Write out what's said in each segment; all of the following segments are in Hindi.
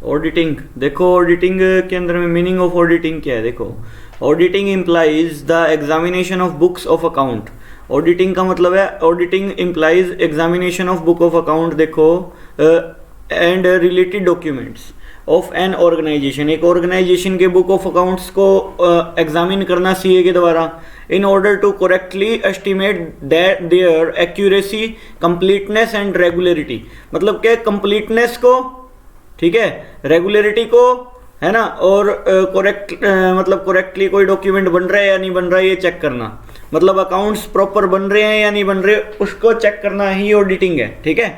ऑडिटिंग, देखो ऑडिटिंग के अंदर में मीनिंग ऑफ ऑडिटिंग क्या है। देखो auditing implies the examination of books of account. Auditing का मतलब है, auditing implies examination of book of account, देखो and related documents of an organization. एक ऑर्गेनाइजेशन के बुक ऑफ अकाउंट्स को एग्जामिन करना सीए के द्वारा, in order to correctly estimate that their accuracy, completeness and regularity. मतलब क्या, कंप्लीटनेस को, ठीक है, रेगुलरिटी को, है ना, और करेक्ट मतलब करेक्टली कोई डॉक्यूमेंट बन रहा है या नहीं बन रहा है ये चेक करना। मतलब अकाउंट्स प्रॉपर बन रहे हैं या नहीं बन रहे उसको चेक करना ही ऑडिटिंग है, ठीक है।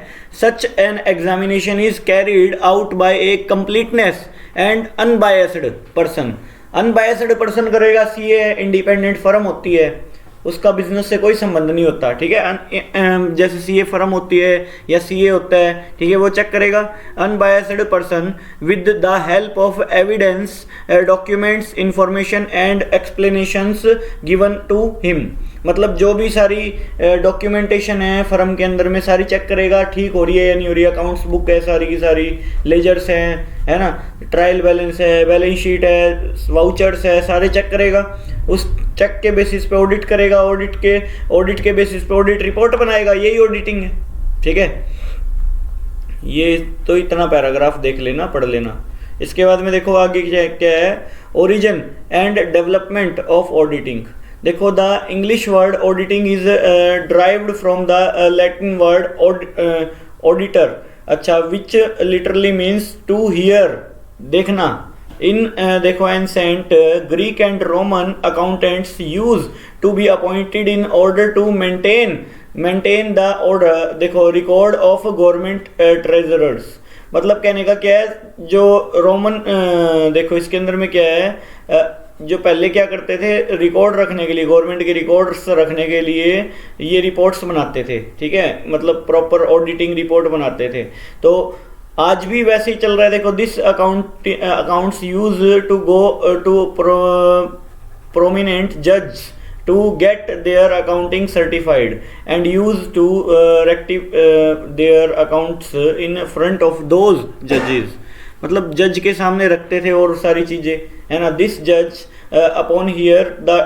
Such an examination is carried out by A completeness and unbiased person. Unbiased person करेगा, सीए इंडिपेंडेंट फर्म होती है, उसका बिजनेस से कोई संबंध नहीं होता, ठीक है। जैसे सीए फर्म होती है या सीए होता है, ठीक है, वो चेक करेगा। Unbiased person with the help of evidence, documents, information and explanations given to him. मतलब जो भी सारी डॉक्यूमेंटेशन है फर्म के अंदर में सारी चेक करेगा, ठीक हो रही है या नहीं हो रही है। अकाउंट्स बुक है सारी की सारी, लेजर्स हैं, है ना, ट्रायल बैलेंस है, बैलेंस शीट है, वाउचर्स है, सारे चेक करेगा। उस चेक के बेसिस पे ऑडिट करेगा, ऑडिट के बेसिस पे ऑडिट रिपोर्ट बनाएगा। यही ऑडिटिंग है, ठीक है। ये तो इतना पैराग्राफ देख लेना, पढ़ लेना। इसके बाद में देखो आगे क्या है, origin and development of auditing. देखो the English word auditing is derived from the Latin word auditor, अच्छा, which literally means to hear, देखना। इन देखो ancient Greek and Roman accountants used to be appointed in order to maintain the order, देखो रिकॉर्ड ऑफ गवर्नमेंट ट्रेजरर्स। मतलब कहने का क्या है, जो रोमन देखो इसके अंदर में क्या है, जो पहले क्या करते थे, रिकॉर्ड रखने के लिए, गवर्नमेंट के रिकॉर्ड्स रखने के लिए ये रिपोर्ट्स बनाते थे, ठीक है, मतलब प्रॉपर ऑडिटिंग रिपोर्ट बनाते थे। तो आज भी वैसे ही चल रहा है। देखो this accounts use to go to prominent जज to get their accounting certified and used to rectify their accounts in front of those judges। मतलब जज के सामने रखते थे और सारी चीजें, है ना। दिस जज upon hear the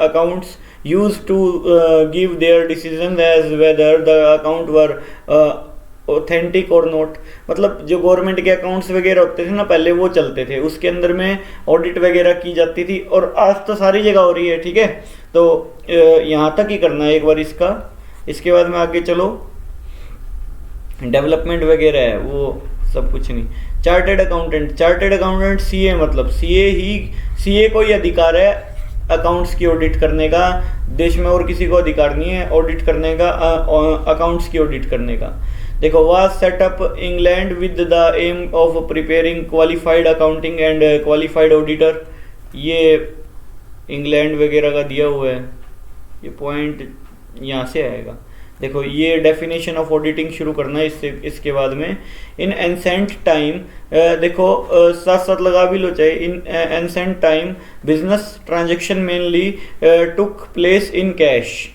accounts use to give their decision as whether the account were authentic or not. मतलब जो गवर्नमेंट के अकाउंट्स वगैरह होते थे ना पहले, वो चलते थे, उसके अंदर में ऑडिट वगैरह की जाती थी, और आज तो सारी जगह हो रही है, ठीक है। तो यहाँ तक ही करना है एक बार इसका। इसके बाद में आगे चलो, डेवलपमेंट वगैरह है वो सब कुछ नहीं। चार्टेड अकाउंटेंट सीए, मतलब सीए को ही अधिकार है अकाउंट्स की ऑडिट करने का, देश में और किसी को अधिकार नहीं है ऑडिट करने का, अकाउंट्स की ऑडिट करने का। देखो was set up England with the aim of preparing qualified accounting and qualified auditor. ये इंग्लैंड वगैरह का दिया हुआ है, ये पॉइंट यहाँ से आएगा। देखो ये डेफिनेशन ऑफ ऑडिटिंग शुरू करना है इसके बाद में। इन एंसेंट टाइम, देखो साथ साथ लगा भी लो चाहे, in ancient time business transaction mainly took place in cash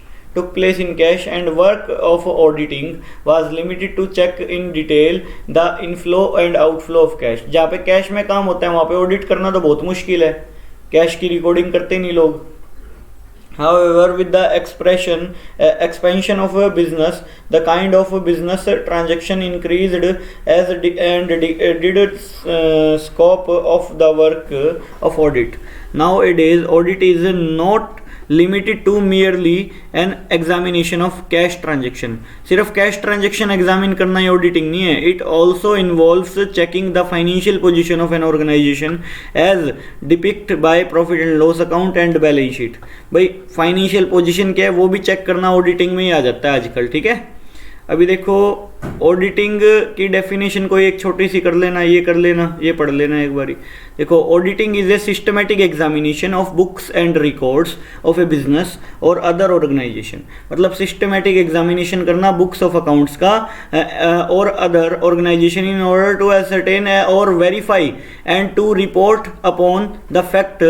and work of auditing was limited to check in detail the inflow and outflow of cash। जहाँ पे कैश में काम होता है वहाँ पे ऑडिट करना तो बहुत मुश्किल है, कैश की रिकॉर्डिंग करते नहीं लोग। However, with the expansion of a business, the kind of business transaction increased as did scope of the work of audit। Nowadays, audit is not limited to merely an examination of cash transaction। सिर्फ कैश ट्रांजेक्शन एग्जामिन करना ही ऑडिटिंग नहीं है। It also involves checking the financial position of an organisation as depict by profit and loss account and balance sheet. भाई फाइनेंशियल पोजीशन क्या है वो भी चेक करना ऑडिटिंग में ही आ जाता है आजकल, ठीक है। अभी देखो ऑडिटिंग की डेफिनेशन को एक छोटी सी कर लेना, ये कर लेना, ये पढ़ लेना एक बारी। देखो auditing is a systematic examination of books and records of a business or other organisation. मतलब सिस्टमेटिक एग्जामिनेशन करना बुक्स ऑफ अकाउंट्स का और other organisation in order to ascertain और verify and to report upon the fact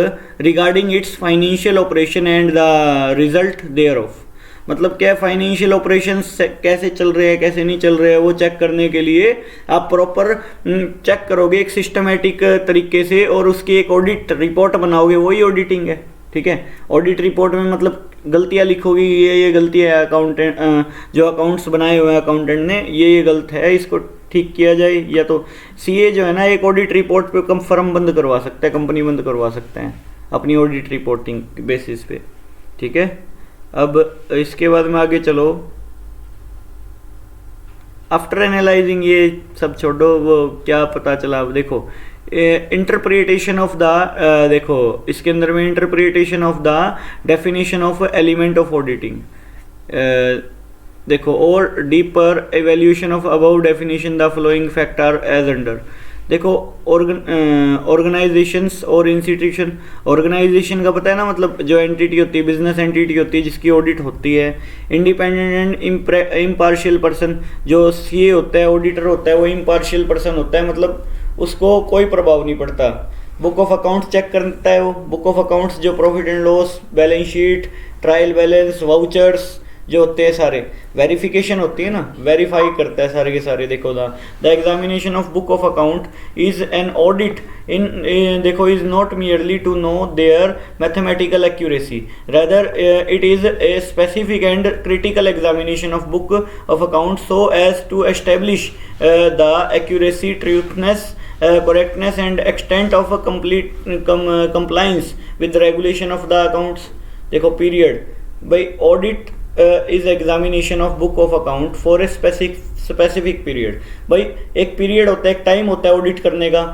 regarding its financial operation and the result thereof. मतलब क्या, फाइनेंशियल ऑपरेशंस कैसे चल रहे हैं कैसे नहीं चल रहे हैं वो चेक करने के लिए आप प्रॉपर चेक करोगे एक सिस्टमेटिक तरीके से, और उसकी एक ऑडिट रिपोर्ट बनाओगे, वही ऑडिटिंग है। ठीक है, ऑडिट रिपोर्ट में मतलब गलतियां लिखोगी, ये गलती है अकाउंटेंट, जो अकाउंट्स बनाए हुए हैं अकाउंटेंट ने, ये गलत है, इसको ठीक किया जाए। या तो सीए जो है ना, एक ऑडिट रिपोर्ट पे कम फर्म बंद करवा सकता है, कंपनी बंद करवा सकते हैं अपनी ऑडिट रिपोर्टिंग बेसिस पे। ठीक है, अब इसके बाद में आगे चलो, आफ्टर एनालाइजिंग ये सब छोड़ो, वो क्या पता चला। अब देखो इंटरप्रिटेशन ऑफ द, देखो इसके अंदर में interpretation of the definition of element of auditing, देखो और deeper evaluation of above definition the following factor as under. देखो ऑर्गेनाइजेशंस और इंस्टीट्यूशन, ऑर्गेनाइजेशन का पता है ना, मतलब जो एंटिटी होती है, बिजनेस एंटिटी होती है जिसकी ऑडिट होती है। इंडिपेंडेंट एंड इम्पार्शियल पर्सन, जो सीए होता है, ऑडिटर होता है, वो इम्पार्शियल पर्सन होता है, मतलब उसको कोई प्रभाव नहीं पड़ता। बुक ऑफ अकाउंट्स चेक करता है वो, बुक ऑफ अकाउंट्स जो profit and loss, balance sheet, trial balance, vouchers जो होते हैं सारे, वेरिफिकेशन होती है ना, वेरीफाई करता है सारे के सारे। देखो the examination of book of account is an audit in, देखो is not merely to know their mathematical accuracy, rather it is a specific and critical examination of book of account so as to establish the accuracy, truthness, correctness and extent of a complete compliance with the regulation of the accounts। देखो period, by audit is examination of book of account for a specific period। भाई एक पीरियड होता है, एक टाइम होता है ऑडिट करने का,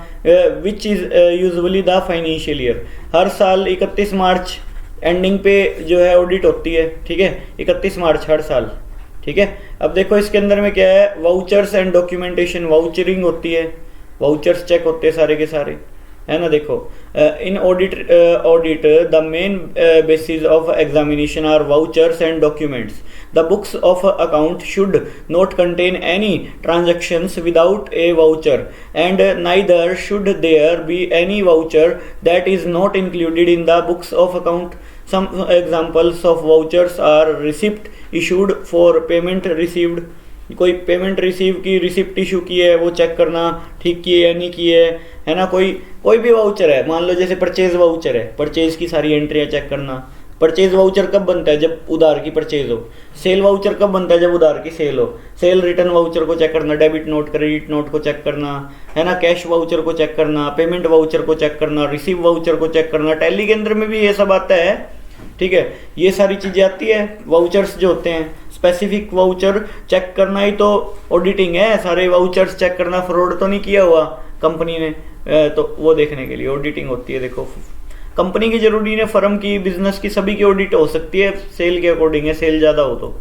which is usually the financial year. हर साल 31 मार्च एंडिंग पे जो है ऑडिट होती है। ठीक है, 31 मार्च हर साल। ठीक है, अब देखो इसके अंदर में क्या है, वाउचर्स एंड डॉक्यूमेंटेशन, वाउचरिंग होती है, वाउचर्स चेक होते हैं सारे के सारे, है ना। देखो in audit the main basis of examination are vouchers and documents. The books of account should not contain any transactions without a voucher and neither should there be any voucher that is not included in the books of account. Some examples of vouchers are receipt issued for payment received, कोई पेमेंट रिसीव की, रिसिप्ट इशू की है, वो चेक करना ठीक किए या नहीं किए, है ना। कोई भी वाउचर है, मान लो जैसे परचेज वाउचर है, परचेज की सारी एंट्रियाँ चेक करना। परचेज वाउचर कब बनता है, जब उधार की परचेज हो। सेल वाउचर कब बनता है, जब उधार की सेल हो। सेल रिटर्न वाउचर को चेक करना, डेबिट नोट, क्रेडिट नोट को चेक करना, है ना। कैश वाउचर को चेक करना, पेमेंट वाउचर को चेक करना, रिसीव वाउचर को चेक करना। टैली के अंदर में भी ये सब आता है। ठीक है, ये सारी चीज़ें आती है। वाउचर्स जो होते हैं, स्पेसिफिक वाउचर चेक करना ही तो ऑडिटिंग है। सारे वाउचर्स चेक करना, फ्रॉड तो नहीं किया हुआ कंपनी ने, तो वो देखने के लिए ऑडिटिंग होती है। देखो कंपनी की जरूरी नहीं, फर्म की, बिजनेस की, सभी की ऑडिट हो सकती है, सेल के अकॉर्डिंग है, सेल ज़्यादा हो तो।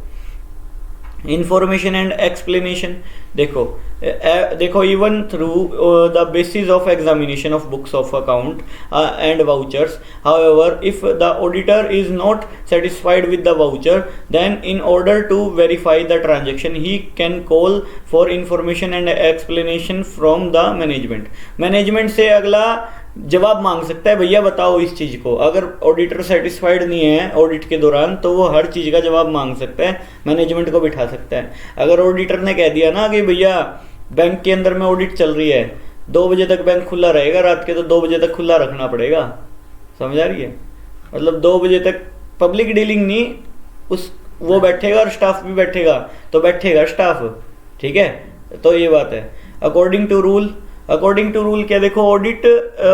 इंफॉर्मेशन एंड एक्सप्लेनेशन, देखो even through the basis of examination of books of account and vouchers, however if the auditor is not satisfied with the voucher, then in order to verify the transaction he can call for information and explanation from the management से अगला जवाब मांग सकता है, भैया बताओ इस चीज़ को। अगर ऑडिटर सेटिस्फाइड नहीं है ऑडिट के दौरान, तो वो हर चीज़ का जवाब मांग सकता है, मैनेजमेंट को बिठा सकता है। अगर ऑडिटर ने कह दिया ना कि भैया बैंक के अंदर में ऑडिट चल रही है, 2 बजे तक बैंक खुला रहेगा रात के, तो 2 बजे तक खुला रखना पड़ेगा। समझ आ रही है, मतलब 2 बजे तक पब्लिक डीलिंग नहीं, वो बैठेगा और स्टाफ भी बैठेगा, तो बैठेगा स्टाफ। ठीक है, तो ये बात है। अकॉर्डिंग टू रूल क्या, देखो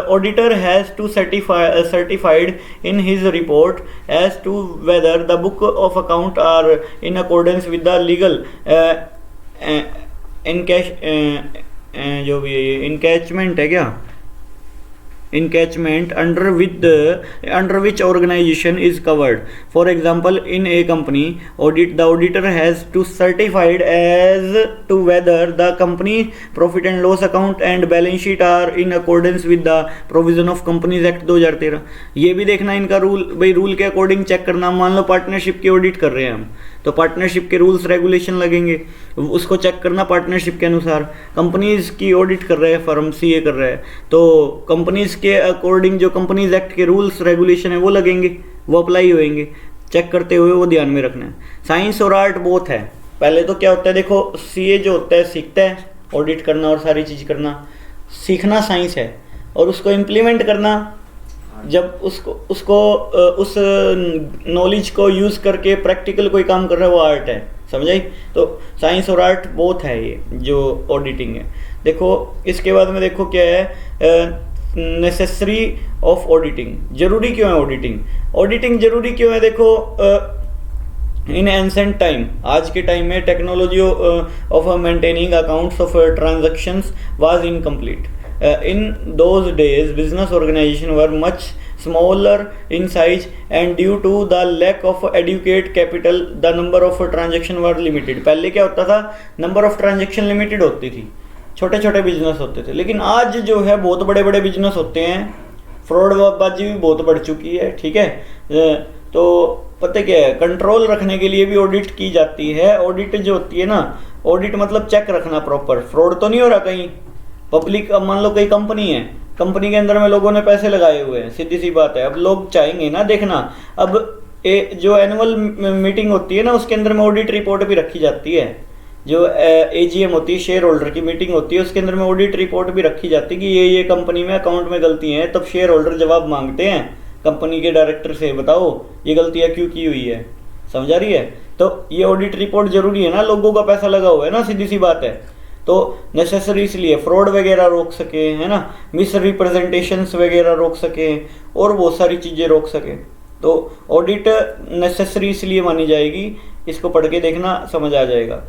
auditor has to certified in his report as to whether the book of account are in accordance with the legal जो भी इनकैचमेंट है क्या, encashment under which organization is covered. For example, in a company audit, the auditor has to certified as to whether the company profit and loss account and balance sheet are in accordance with the provision of Companies Act 2013। ये भी देखना इनका रूल, भाई रूल के अकॉर्डिंग चेक करना। मान लो पार्टनरशिप की ऑडिट कर रहे हैं हम, तो पार्टनरशिप के रूल्स रेगुलेशन लगेंगे, उसको चेक करना पार्टनरशिप के अनुसार। कंपनीज की ऑडिट कर रहे हैं फर्म, सीए कर रहे हैं, तो कंपनीज के अकॉर्डिंग जो कंपनीज एक्ट के रूल्स रेगुलेशन है वो लगेंगे, वो अप्लाई होएंगे। चेक करते हुए वो ध्यान में रखना है। साइंस और आर्ट बोथ है। पहले तो क्या होता है, देखो सीए जो होता है सीखता है ऑडिट करना और सारी चीज़ करना, सीखना साइंस है, और उसको इम्प्लीमेंट करना, जब उसको उस नॉलेज को यूज़ करके प्रैक्टिकल कोई काम कर रहा है वो आर्ट है, समझाई। तो साइंस और आर्ट बोथ है ये जो ऑडिटिंग है। देखो इसके बाद में देखो क्या है, नेसेसरी ऑफ ऑडिटिंग। जरूरी क्यों है ऑडिटिंग? ऑडिटिंग जरूरी क्यों है? देखो इन एंसेंट टाइम, आज के टाइम में technology of maintaining accounts of transactions was incomplete. In those days, business organizations were much smaller in size, and due to the lack of adequate capital, the number of transactions were limited. पहले क्या होता था, नंबर ऑफ ट्रांजेक्शन लिमिटेड होती थी, छोटे छोटे बिजनेस होते थे। लेकिन आज जो है बहुत बड़े बड़े बिजनेस होते हैं, फ्रॉडबाजी भी बहुत बढ़ चुकी है, ठीक है। तो पता क्या है, कंट्रोल रखने के लिए भी ऑडिट की जाती है। ऑडिट जो होती है ना, ऑडिट मतलब चेक रखना प्रॉपर, फ्रॉड तो नहीं हो रहा कहीं। पब्लिक, अब मान लो कोई कंपनी है, कंपनी के अंदर में लोगों ने पैसे लगाए हुए हैं, सीधी सी बात है। अब लोग चाहेंगे ना देखना, अब जो एनुअल मीटिंग होती है ना, उसके अंदर में ऑडिट रिपोर्ट भी रखी जाती है। जो एजीएम होती है, शेयर होल्डर की मीटिंग होती है, उसके अंदर में ऑडिट रिपोर्ट भी रखी जाती है कि ये कंपनी में अकाउंट में गलती है। तब शेयर होल्डर जवाब मांगते हैं कंपनी के डायरेक्टर से, बताओ ये गलतियाँ क्यों की हुई है, समझा रही है। तो ये ऑडिट रिपोर्ट जरूरी है ना, लोगों का पैसा लगा हुआ है ना, सीधी सी बात है। तो नेसेसरी इसलिए फ्रॉड वगैरह रोक सके, है ना, मिस रिप्रेजेंटेशंस वगैरह रोक सके, और बहुत सारी चीज़ें रोक सके। तो ऑडिट नेसेसरी इसलिए मानी जाएगी, इसको पढ़ के देखना, समझ आ जाएगा।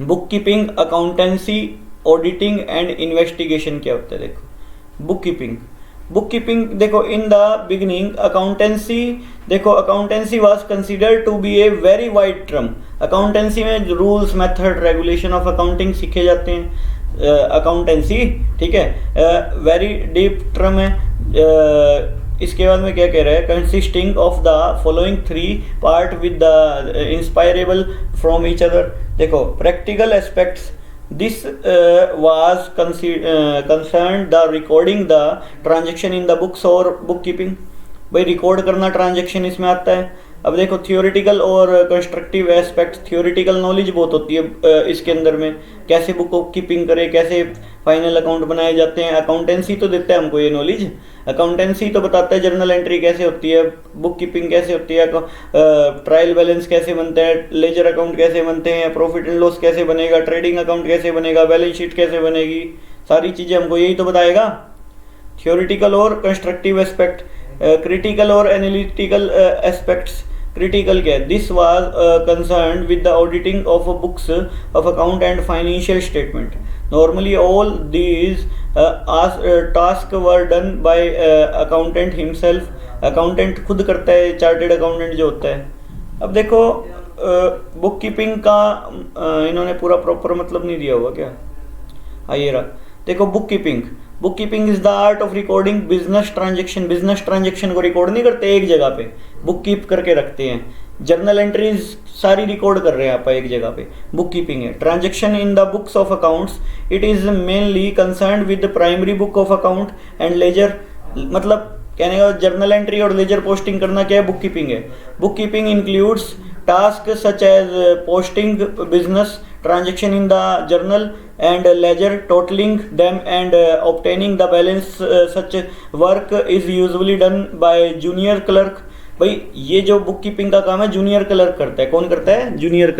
Book keeping, accountancy, auditing and investigation क्या होता है? देखो बुक कीपिंग देखो, इन द बिगिनिंग अकाउंटेंसी, देखो accountancy was considered to be a very wide term. Accountancy में rules, method, regulation of accounting सीखे जाते हैं, अकाउंटेंसी, ठीक है, वेरी डीप टर्म है। इसके बाद में क्या कह रहा है, consisting of the following 3 part with the inseparable from each other. देखो practical aspects, this was concerned the recording the transaction in the books और bookkeeping। भाई रिकॉर्ड करना ट्रांजेक्शन इसमें आता है। अब देखो थियोरिटिकल और कंस्ट्रक्टिव एस्पेक्ट, थियोरिटिकल नॉलेज बहुत होती है इसके अंदर में, कैसे बुक कीपिंग करें, कैसे फाइनल अकाउंट बनाए जाते हैं। अकाउंटेंसी तो देता है हमको ये नॉलेज, अकाउंटेंसी तो बताता है जर्नल एंट्री कैसे होती है, बुक कीपिंग कैसे होती है, ट्रायल बैलेंस कैसे बनता है, लेजर अकाउंट कैसे बनते हैं, प्रॉफिट एंड लॉस कैसे बनेगा, ट्रेडिंग अकाउंट कैसे बनेगा, बैलेंस शीट कैसे बनेगी, सारी चीज़ें हमको यही तो बताएगा। थियोरिटिकल और कंस्ट्रक्टिव एस्पेक्ट, क्रिटिकल और एनालिटिकल एस्पेक्ट्स। क्रिटिकल क्या है, this was concern with the auditing of books of account and financial statement. Normally all these task were done by accountant himself. Accountant खुद करता है, चार्टेड अकाउंटेंट जो होता है। अब देखो बुक कीपिंग का इन्होंने पूरा प्रॉपर मतलब नहीं दिया हुआ क्या, आइए रहा। देखो book keeping is the art of recording business transaction. Business transaction को रिकॉर्ड नहीं करते एक जगह पे, बुक कीप करके रखते हैं। जर्नल एंट्रीज सारी रिकॉर्ड कर रहे हैं आप एक जगह पे, बुक कीपिंग है। Transaction in the books of accounts, it is mainly concern with the primary book of account and ledger. मतलब कहने का जर्नल एंट्री और लेजर पोस्टिंग करना क्या है, बुक कीपिंग है। Book keeping includes task such as posting business transaction in the journal and ledger, totaling them and obtaining the balance. Such work is usually done by junior clerk। भाई ये जो बुक कीपिंग का काम है जूनियर क्लर्क करता है। कौन करता है? जूनियर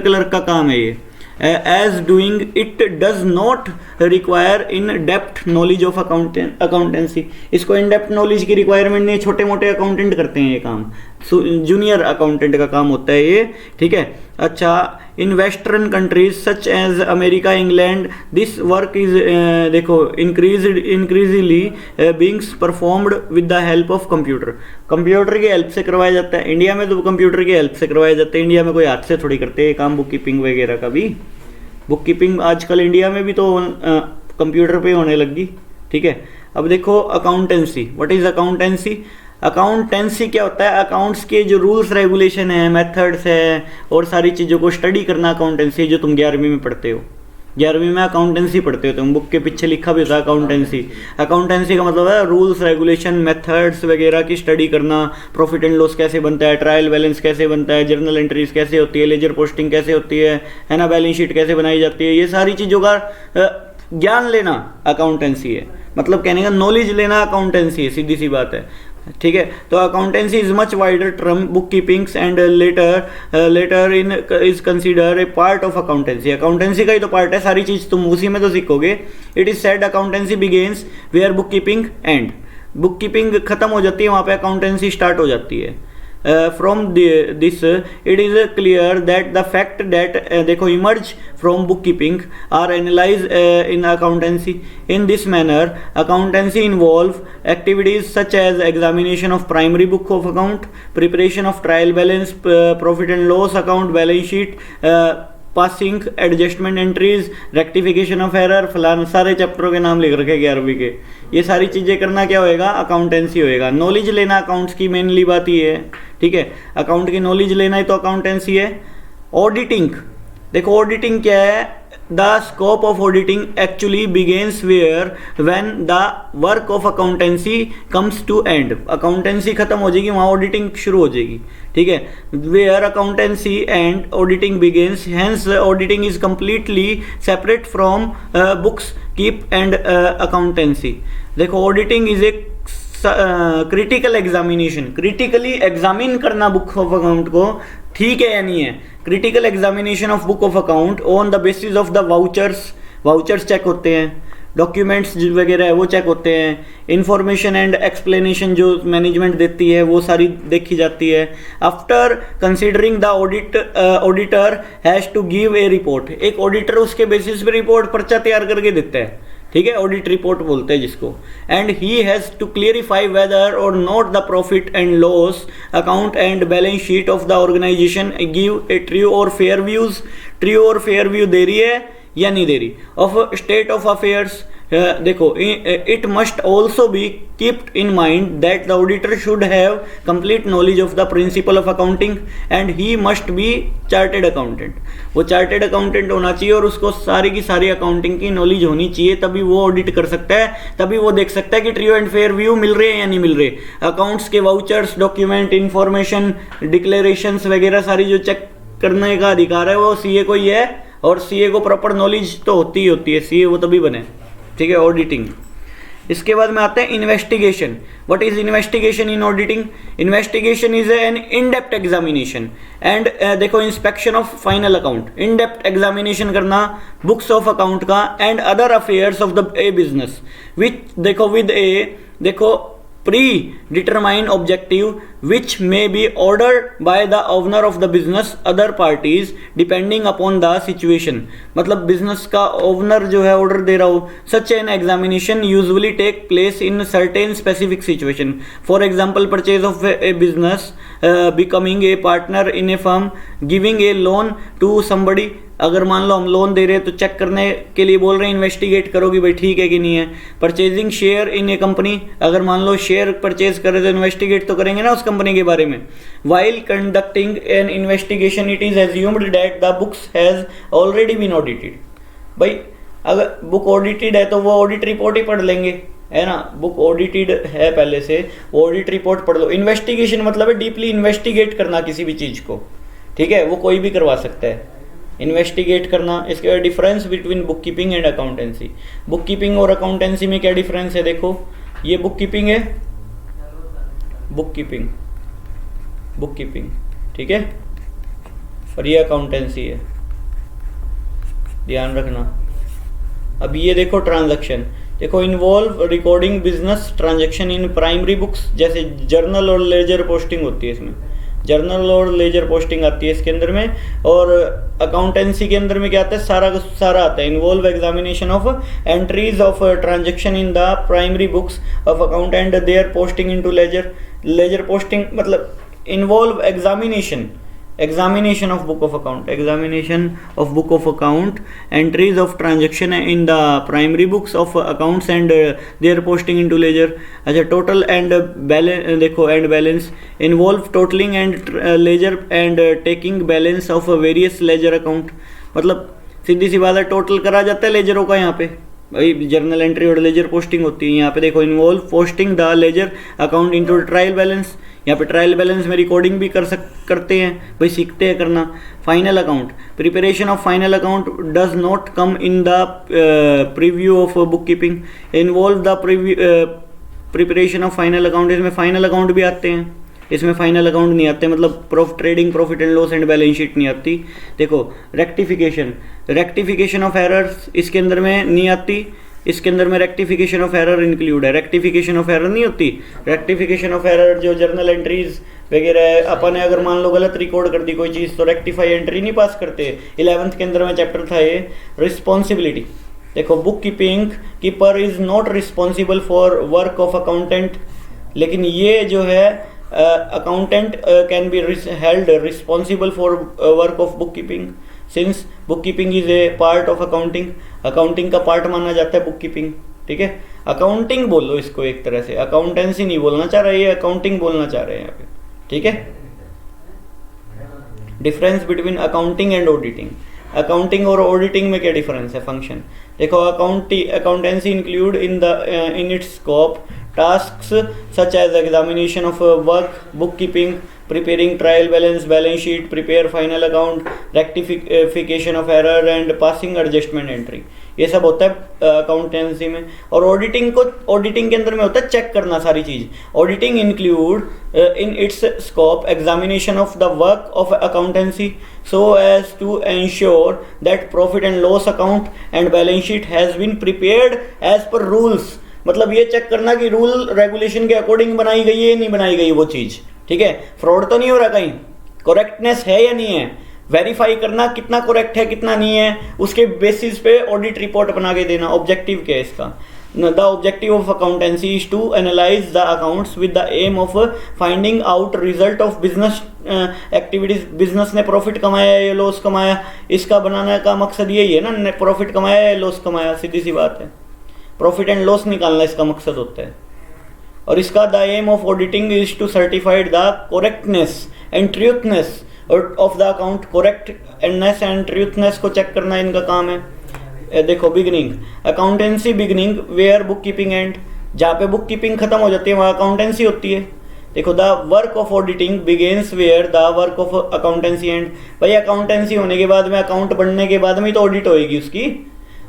क्लर्क का काम है ये। As doing it does not require in depth knowledge of accountancy. इसको इन डेप्थ नॉलेज की रिक्वायरमेंट नहीं, छोटे मोटे अकाउंटेंट करते हैं ये काम, जूनियर अकाउंटेंट का काम होता है ये, ठीक है। अच्छा, in western countries such as America, England, this work is देखो increasingly beings performed with the help of computer की हेल्प से करवाया जाता है। इंडिया में तो कंप्यूटर की हेल्प से करवाया जाता है, इंडिया में कोई हाथ से थोड़ी करते हैं काम, बुक कीपिंग वगैरह का भी। बुक कीपिंग आजकल इंडिया में भी तो कंप्यूटर पे होने लगी, ठीक है। अब देखो accountancy, what is accountancy? Accountancy क्या होता है? अकाउंट्स के जो रूल्स रेगुलेशन है, मेथड्स है और सारी चीज़ों को स्टडी करना अकाउंटेंसी, जो तुम 11वीं में पढ़ते हो, 11वीं में अकाउंटेंसी पढ़ते हो तुम, बुक के पीछे लिखा भी होता है अकाउंटेंसी। अकाउंटेंसी का मतलब है रूल्स रेगुलेशन मेथड्स वगैरह की स्टडी करना, प्रॉफिट एंड लॉस कैसे बनता है, ट्रायल बैलेंस कैसे बनता है, जर्नल एंट्रीज कैसे होती है, लेजर पोस्टिंग कैसे होती है ना, बैलेंस शीट कैसे बनाई जाती है, ये सारी चीज़ों का ज्ञान लेना अकाउंटेंसी है। मतलब कहने का नॉलेज लेना अकाउंटेंसी है, सीधी सी बात है, ठीक है। तो accountancy is much wider term, book keepings and later in is consider a part of accountancy. Accountancy का ही तो पार्ट है, सारी चीज तुम उसी में तो सीखोगे। It is said accountancy begins where book keeping end, book keeping खत्म हो जाती है वहाँ पे अकाउंटेंसी स्टार्ट हो जाती है। from this it is clear that the fact that देखो emerge from bookkeeping are analyzed in accountancy. In this manner accountancy involve activities such as examination of primary book of account, preparation of trial balance, profit and loss account, balance sheet, passing, adjustment entries, rectification of error, फलान सारे चैप्टरों के नाम लिख रखे 11वीं के। ये सारी चीज़ें करना क्या होएगा, अकाउंटेंसी होएगा। नॉलेज लेना अकाउंट्स की मेनली बात ये है, ठीक है। अकाउंट की नॉलेज लेना ही तो अकाउंटेंसी है। ऑडिटिंग, देखो ऑडिटिंग क्या है, the scope of auditing actually begins where when the work of accountancy comes to end. Accountancy खत्म हो जाएगी, वहाँ ऑडिटिंग शुरू हो जाएगी, ठीक है। Where accountancy and auditing begins, hence auditing is completely separate from books keep and accountancy. देखो auditing is a critical examination, critically examine करना बुक ऑफ अकाउंट को, ठीक है या नहीं है। Critical examination of book of account on the basis of the vouchers, vouchers check होते हैं, डॉक्यूमेंट्स वगैरह है वो चेक होते हैं, इंफॉर्मेशन एंड एक्सप्लेनेशन जो मैनेजमेंट देती है वो सारी देखी जाती है। After considering the auditor has to give a report, एक ऑडिटर उसके बेसिस पे रिपोर्ट पर्चा तैयार करके देता है, ठीक है, ऑडिट रिपोर्ट बोलते हैं जिसको। And he has to clarify whether or not the profit and loss account and balance sheet of the organization give a true or fair views, true or fair view दे रही है या नहीं दे रही, ऑफ स्टेट ऑफ अफेयर्स। देखो it must also be kept in mind that the auditor should have complete knowledge of the principal of accounting and he must be chartered accountant. वो चार्टेड अकाउंटेंट होना चाहिए और उसको सारी की सारी अकाउंटिंग की नॉलेज होनी चाहिए, तभी वो ऑडिट कर सकता है, तभी वो देख सकता है कि ट्रू एंड फेयर व्यू मिल रहे हैं या नहीं मिल रहे। अकाउंट्स के वाउचर्स, डॉक्यूमेंट, इंफॉर्मेशन, डिक्लेरेशंस वगैरह सारी जो चेक करने का अधिकार है वो सीए को ही है, और सीए को प्रॉपर नॉलेज तो होती ही होती है, सीए वो तभी बने, ठीक है। ऑडिटिंग, इसके बाद में आते हैं investigation. What is investigation in auditing? Investigation is an in depth examination and देखो inspection of final account, in depth examination करना बुक्स ऑफ अकाउंट का and other affairs of the a business which देखो विद ए देखो predetermined objective which may be ordered by the owner of the business other parties depending upon the situation। मतलब बिजनेस का ओनर जो है ऑर्डर दे रहा हो। such an examination usually take place in certain specific situation, for example purchase of a business, becoming a partner in a firm, giving a loan to somebody। अगर मान लो हम लोन दे रहे हैं तो चेक करने के लिए बोल रहे हैं, इन्वेस्टिगेट करो कि भाई ठीक है कि नहीं है। Purchasing share in A company, अगर मान लो शेयर परचेज करे तो इन्वेस्टिगेट तो करेंगे ना उस कंपनी के बारे में। While conducting an investigation it is assumed that the books has already been audited. भाई अगर बुक ऑडिटेड है तो वो ऑडिट रिपोर्ट ही पढ़ लेंगे, है ना। बुक ऑडिटेड है पहले से, ऑडिट रिपोर्ट पढ़ लो। इन्वेस्टिगेशन मतलब है डीपली इन्वेस्टिगेट करना किसी भी चीज़ को, ठीक है, वो कोई भी करवा सकता है इन्वेस्टिगेट करना। इसके बाद difference between book keeping and accountancy. Book keeping और अकाउंटेंसी में क्या डिफरेंस है? देखो ये बुक कीपिंग है, बुक कीपिंग ठीक है, और ये अकाउंटेंसी है, ध्यान रखना। अब ये देखो ट्रांजैक्शन, देखो involve recording business transaction in primary books, जैसे जर्नल और लेजर पोस्टिंग होती है इसमें, जर्नल और लेजर पोस्टिंग आती है इसके अंदर में। और अकाउंटेंसी के अंदर में क्या आता है? सारा आता है। Involve examination of entries of transaction in the primary books of account and their posting into ledger. Ledger posting मतलब involve examination of book of account, examination of book of account, entries of transaction in the primary books of accounts and their posting into ledger। अच्छा total and balance देखो, and balance involve totaling and ledger and taking balance of various ledger account। मतलब सीधी सी बात है, टोटल करा जाता है लेजरों का यहाँ पे, भाई जर्नल एंट्री और लेजर पोस्टिंग होती है। यहाँ पे देखो involve posting the ledger account into trial balance, यहाँ पे ट्रायल बैलेंस में रिकॉर्डिंग भी करते हैं भाई, सीखते हैं करना। Final account, preparation of final account does not come in the preview of book keeping, involve the preparation of final account, इसमें फाइनल अकाउंट भी आते हैं, इसमें फाइनल अकाउंट नहीं आते, मतलब trading profit and loss and balance sheet नहीं आती। देखो रेक्टिफिकेशन ऑफ एरर्स इसके अंदर में नहीं आती, इसके अंदर में रेक्टिफिकेशन ऑफ एरर इंक्लूड है। रेक्टिफिकेशन ऑफ एरर नहीं होती, रेक्टिफिकेशन ऑफ एरर जो जर्नल एंट्रीज वगैरह है, अपन ने अगर मान लो गलत रिकॉर्ड कर दी कोई चीज़ तो रेक्टिफाई एंट्री नहीं पास करते। 11th के अंदर में चैप्टर था ये रिस्पॉन्सिबिलिटी। देखो book keeper is not responsible for work of accountant, लेकिन ये जो है accountant can be held responsible for work of book keeping, since book keeping is a part of accounting, accounting का पार्ट माना जाता है बुक कीपिंग। ठीक है, अकाउंटिंग बोल लो इसको एक तरह से, अकाउंटेंसी नहीं बोलना चाह रहे, ये अकाउंटिंग बोलना चाह रहे हैं यहाँ पे। ठीक है, difference between accounting and auditing, accounting और ऑडिटिंग में क्या डिफरेंस है? फंक्शन देखो, accountancy include in its scope tasks such as examination of work, bookkeeping, preparing trial balance sheet, prepare final account, rectification of error and passing adjustment entry, ये सब होता है अकाउंटेंसी में। और ऑडिटिंग के अंदर में होता है चेक करना सारी चीज। Auditing include in its scope examination of the work of accountancy so as to ensure that profit and loss account and balance sheet has been prepared as per rules, मतलब ये चेक करना कि रूल रेगुलेशन के अकॉर्डिंग बनाई गई है नहीं बनाई गई वो चीज। ठीक है, फ्रॉड तो नहीं हो रहा कहीं, करेक्टनेस है या नहीं है, वेरीफाई करना कितना करेक्ट है कितना नहीं है, उसके बेसिस पे ऑडिट रिपोर्ट बना के देना। ऑब्जेक्टिव क्या है इसका? The objective of accountancy is to analyse the accounts with the aim of finding out result of business activities. Business ने प्रॉफिट कमाया या लॉस कमाया, इसका बनाने का मकसद यही है ना, प्रॉफिट कमाया या लॉस कमाया, सीधी सी बात है, प्रॉफिट एंड लॉस निकालना इसका मकसद होता है। और इसका the aim of auditing is to certified the correctness and truthness of the account, correctness and truthness को चेक करना इनका काम है। देखो beginning, accountancy beginning where book keeping end, जहाँ पे बुक कीपिंग खत्म हो जाती है वहाँ अकाउंटेंसी होती है। देखो the work of auditing begins where the work of accountancy end, भाई अकाउंटेंसी होने के बाद में, अकाउंट बनने के बाद में तो ऑडिट होएगी उसकी,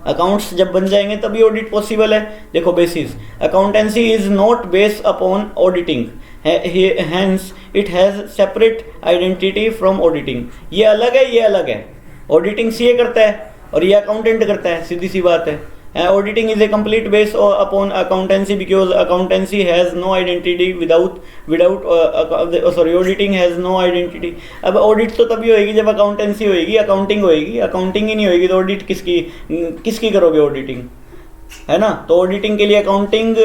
अकाउंट्स जब बन जाएंगे तभी ऑडिट पॉसिबल है। देखो basis, accountancy is not based upon auditing, hence it has separate identity from auditing. ये अलग है, ये अलग है, ऑडिटिंग सीए करता है और ये अकाउंटेंट करता है, सीधी सी बात है। Auditing is a complete base upon accountancy because accountancy has no identity auditing has no identity. अब ऑडिट तो तभी होएगी जब अकाउंटेंसी होएगी, अकाउंटिंग होएगी, अकाउंटिंग ही नहीं होएगी तो ऑडिट किसकी करोगे ऑडिटिंग, है ना। तो ऑडिटिंग के लिए अकाउंटिंग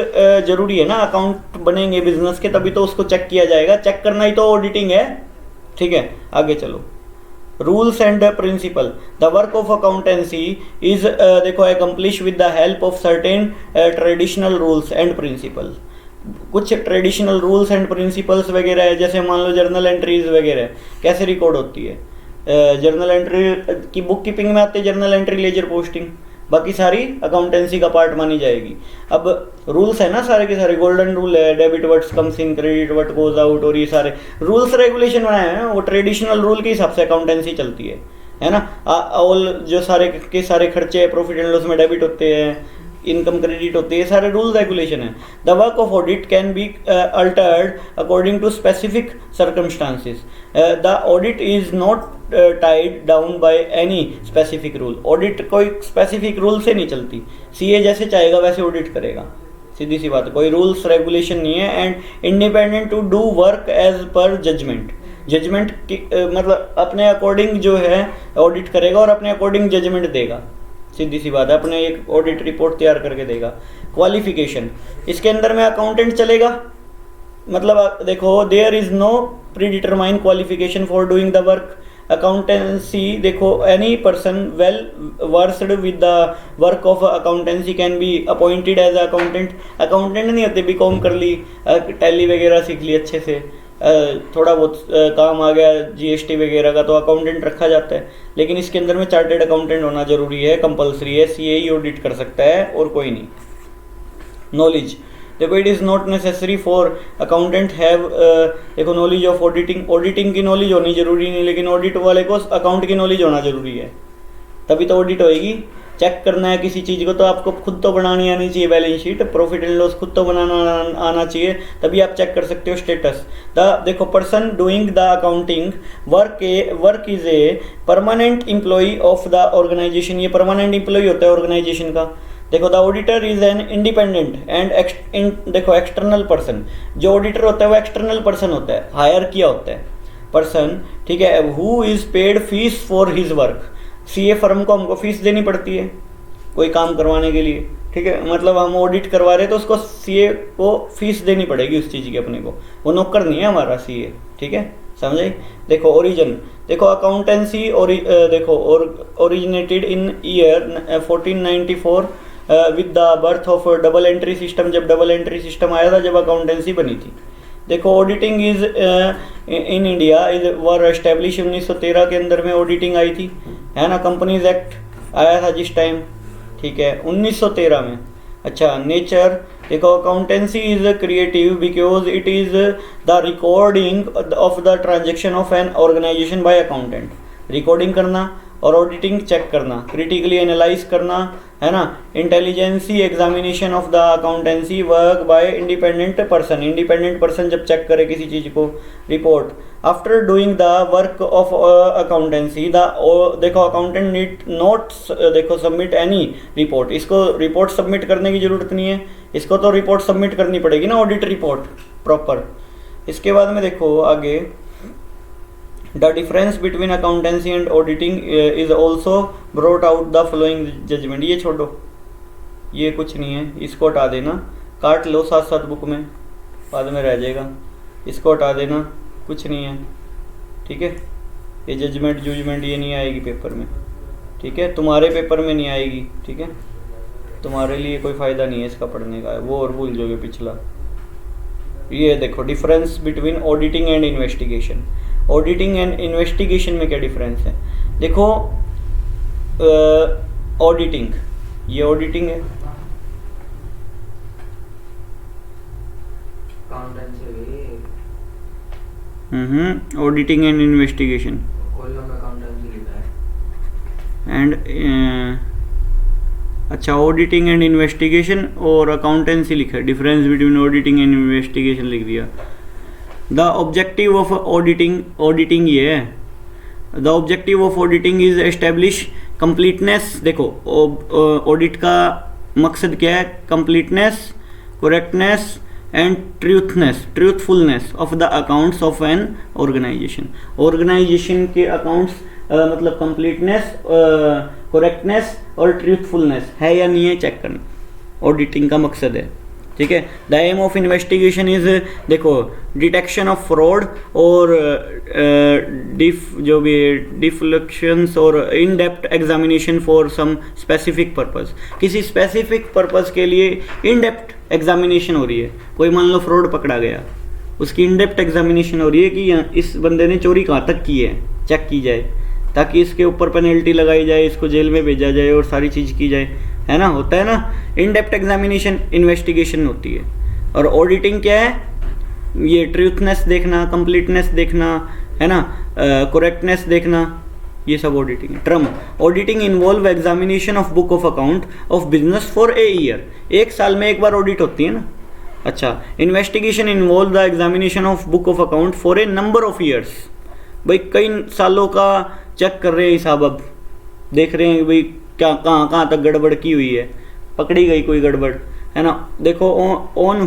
जरूरी है ना, अकाउंट बनेंगे बिजनेस के तभी तो उसको चेक किया जाएगा, चेक करना ही तो ऑडिटिंग है। ठीक है, आगे चलो। Rules and principal, the work of accountancy is देखो accomplish with the help of certain traditional rules and principal. कुछ ट्रेडिशनल रूल्स एंड प्रिंसिपल्स वगैरह है, जैसे मान लो जर्नल एंट्रीज वगैरह कैसे रिकॉर्ड होती है। जर्नल एंट्री की बुक कीपिंग में आती है जर्नल एंट्री, लेजर पोस्टिंग, बाकी सारी अकाउंटेंसी का पार्ट मानी जाएगी। अब रूल्स है ना सारे के सारे, गोल्डन रूल है, debit what's comes in, credit what goes out, और ये सारे रूल्स रेगुलेशन बनाए हैं वो ट्रेडिशनल रूल के हिसाब से अकाउंटेंसी चलती है ना। ऑल जो सारे के सारे खर्चे प्रॉफिट एंड लॉस में डेबिट होते हैं, इनकम क्रेडिट होती है, सारे रूल्स रेगुलेशन है। The work of audit can be altered according to specific circumstances. The audit is not tied down by any specific rule. Audit कोई स्पेसिफिक रूल से नहीं चलती, सीए जैसे चाहेगा वैसे ऑडिट करेगा, सीधी सी बात है, कोई रूल्स रेगुलेशन नहीं है। And independent to do work as per judgement, judgement मतलब अपने अकॉर्डिंग जो है ऑडिट करेगा और अपने अकॉर्डिंग जजमेंट देगा, सीधी सी बात है, अपने एक ऑडिट रिपोर्ट तैयार करके देगा। क्वालिफिकेशन, इसके अंदर में अकाउंटेंट चलेगा, मतलब देखो there is no pre determine qualification for doing the work. Accountancy देखो any person well versed with the work of accountancy can be appointed as accountant. Accountant नहीं होते, बीकॉम कर ली, टैली वगैरह सीख ली अच्छे से, थोड़ा बहुत काम आ गया जीएसटी वगैरह का तो अकाउंटेंट रखा जाता है, लेकिन इसके अंदर में चार्टेड अकाउंटेंट होना जरूरी है, कंपलसरी है, सीए ही ऑडिट कर सकता है और कोई नहीं। नॉलेज, देखो it is not necessary for accountant have देखो नॉलेज ऑफ ऑडिटिंग, ऑडिटिंग की नॉलेज होनी जरूरी नहीं, लेकिन ऑडिट वाले को अकाउंट की नॉलेज होना जरूरी है, तभी तो ऑडिट होएगी। चेक करना है किसी चीज़ को तो आपको खुद तो बनानी आनी चाहिए, balance sheet profit and loss खुद तो बनाना आना चाहिए, तभी आप चेक कर सकते हो स्टेटस। द देखो person doing the accounting work is a permanent employee of the organisation, ये परमानेंट एम्प्लॉई होता है ऑर्गेनाइजेशन का। देखो the auditor is an independent and देखो एक्सटर्नल पर्सन, जो ऑडिटर होता है वो एक्सटर्नल पर्सन होता है, हायर किया होता है पर्सन, ठीक है, who is paid fees for his work. CA firm को हमको फीस देनी पड़ती है कोई काम करवाने के लिए, ठीक है, मतलब हम ऑडिट करवा रहे हैं तो उसको सीए को फीस देनी पड़ेगी उस चीज़ की अपने को, वो नौकर नहीं है हमारा सीए, ठीक है, समझे। देखो ओरिजिन, देखो अकाउंटेंसी देखो originated in year 1494 with the birth of double entry system, जब डबल एंट्री सिस्टम आया था, जब अकाउंटेंसी बनी थी। देखो auditing is in India is were establish 1913 के अंदर में ऑडिटिंग आई थी, है ना, कंपनीज एक्ट आया था जिस टाइम, ठीक है, 1913 में। अच्छा नेचर, देखो accountancy is creative because it is the recording of the transaction of an organisation by accountant, recording करना और ऑडिटिंग चेक करना, क्रिटिकली एनालाइज करना, है ना। Intelligence examination of the accountancy work by independent person जब चेक करे किसी चीज़ को। Report, after doing the work of accountancy the देखो अकाउंटेंट नीड नॉट देखो सबमिट एनी रिपोर्ट, इसको रिपोर्ट सबमिट करने की जरूरत नहीं है, इसको तो रिपोर्ट सबमिट करनी पड़ेगी ना, ऑडिट रिपोर्ट प्रॉपर। इसके बाद में देखो आगे, the difference between accountancy and auditing is also brought out the following judgement, ये छोड़ो, ये कुछ नहीं है, इसको हटा देना, काट लो साथ साथ बुक में, बाद में रह जाएगा, इसको हटा देना, कुछ नहीं है, ठीक है, ये जजमेंट ये नहीं आएगी पेपर में, ठीक है, तुम्हारे पेपर में नहीं आएगी, ठीक है, तुम्हारे लिए कोई फ़ायदा नहीं है इसका पढ़ने का, वो और भूल जाओगे पिछला। ये देखो difference between auditing and investigation, auditing and investigation में क्या डिफरेंस है। देखो ऑडिटिंग, ये ऑडिटिंग है, ऑडिटिंग एंड इन्वेस्टिगेशन एंड अच्छा ऑडिटिंग एंड इन्वेस्टिगेशन और अकाउंटेंसी लिखा है, difference between auditing and investigation लिख दिया। द ऑब्जेक्टिव ऑफ ऑडिटिंग ये है, the objective of auditing is establish completeness, देखो ऑडिट का मकसद क्या है, completeness, correctness and truthfulness of the accounts of an organisation के अकाउंट्स मतलब कंप्लीटनेस, करेक्टनेस और ट्रूथफुलनेस है या नहीं है चेक करना, ऑडिटिंग का मकसद है, ठीक है। The aim of investigation is देखो डिटेक्शन ऑफ फ्रॉड और जो भी डिफ्लेक्शंस और in depth examination for some specific purpose, किसी स्पेसिफिक पर्पस के लिए इन डेप्थ एग्जामिनेशन हो रही है, कोई मान लो फ्रॉड पकड़ा गया, उसकी इन डेप्थ एग्जामिनेशन हो रही है कि इस बंदे ने चोरी कहाँ तक की है, चेक की जाए, ताकि इसके ऊपर पेनल्टी लगाई जाए, इसको जेल में भेजा जाए और सारी चीज़ की जाए, है ना, होता है ना। इन डेप्थ एग्जामिनेशन इन्वेस्टिगेशन होती है। और ऑडिटिंग क्या है, ये ट्रूथनेस देखना, कंप्लीटनेस देखना, है ना, करेक्टनेस देखना, ये सब ऑडिटिंग है। Term auditing involve examination of book of account of business for a year, एक साल में एक बार ऑडिट होती है ना। अच्छा, investigation involve the examination of book of account for a number of years, भाई कई सालों का चेक कर रहे हैं हिसाब, अब देख रहे हैं भाई क्या कहाँ तक गड़बड़ की हुई है, पकड़ी गई कोई गड़बड़, है ना। देखो ऑन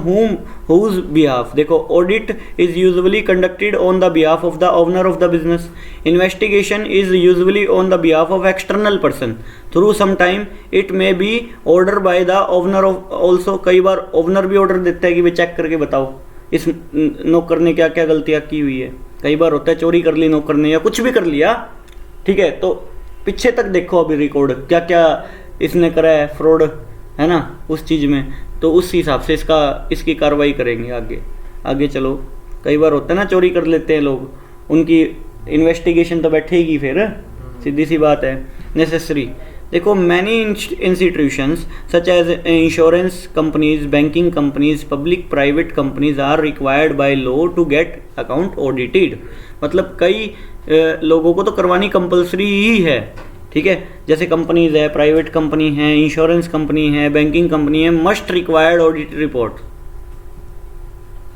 हुज बिहाफ, देखो audit is usually conducted on the behalf of the owner of the business, investigation is usually on the behalf of external person through some time it may be order by the owner of also, कई बार ओनर भी ऑर्डर देता है कि भाई चेक करके बताओ इस नौकर ने क्या क्या गलतियाँ की हुई है, कई बार होता है चोरी कर ली नौकर ने या कुछ भी कर लिया, ठीक है, तो पीछे तक देखो अभी रिकॉर्ड क्या क्या इसने करा है फ्रॉड, है ना, उस चीज़ में, तो उस हिसाब से इसकी कार्रवाई करेंगे। आगे चलो, कई बार होता है ना, चोरी कर लेते हैं लोग, उनकी इन्वेस्टिगेशन तो बैठेगी फिर, सीधी सी बात है। नेसेसरी देखो, many institutions such as insurance companies, banking companies, public private companies are required by law to get account audited. मतलब कई लोगों को तो करवानी कंपलसरी ही है, ठीक है। जैसे कंपनीज है, प्राइवेट कंपनी है, इंश्योरेंस कंपनी है, बैंकिंग कंपनी है, मस्ट रिक्वायर्ड ऑडिट रिपोर्ट।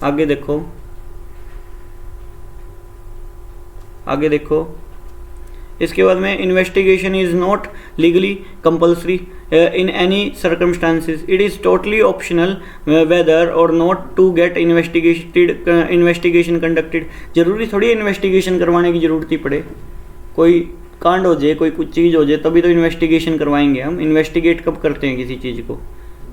आगे देखो, आगे देखो, इसके बाद में investigation is not legally compulsory in any circumstances, it is totally optional whether or not to get investigation conducted. जरूरी थोड़ी इन्वेस्टिगेशन करवाने की जरूरत ही पड़े, कोई कांड हो जाए, कोई कुछ चीज़ हो जाए तभी तो इन्वेस्टिगेशन करवाएंगे हम। इन्वेस्टिगेट कब करते हैं किसी चीज़ को?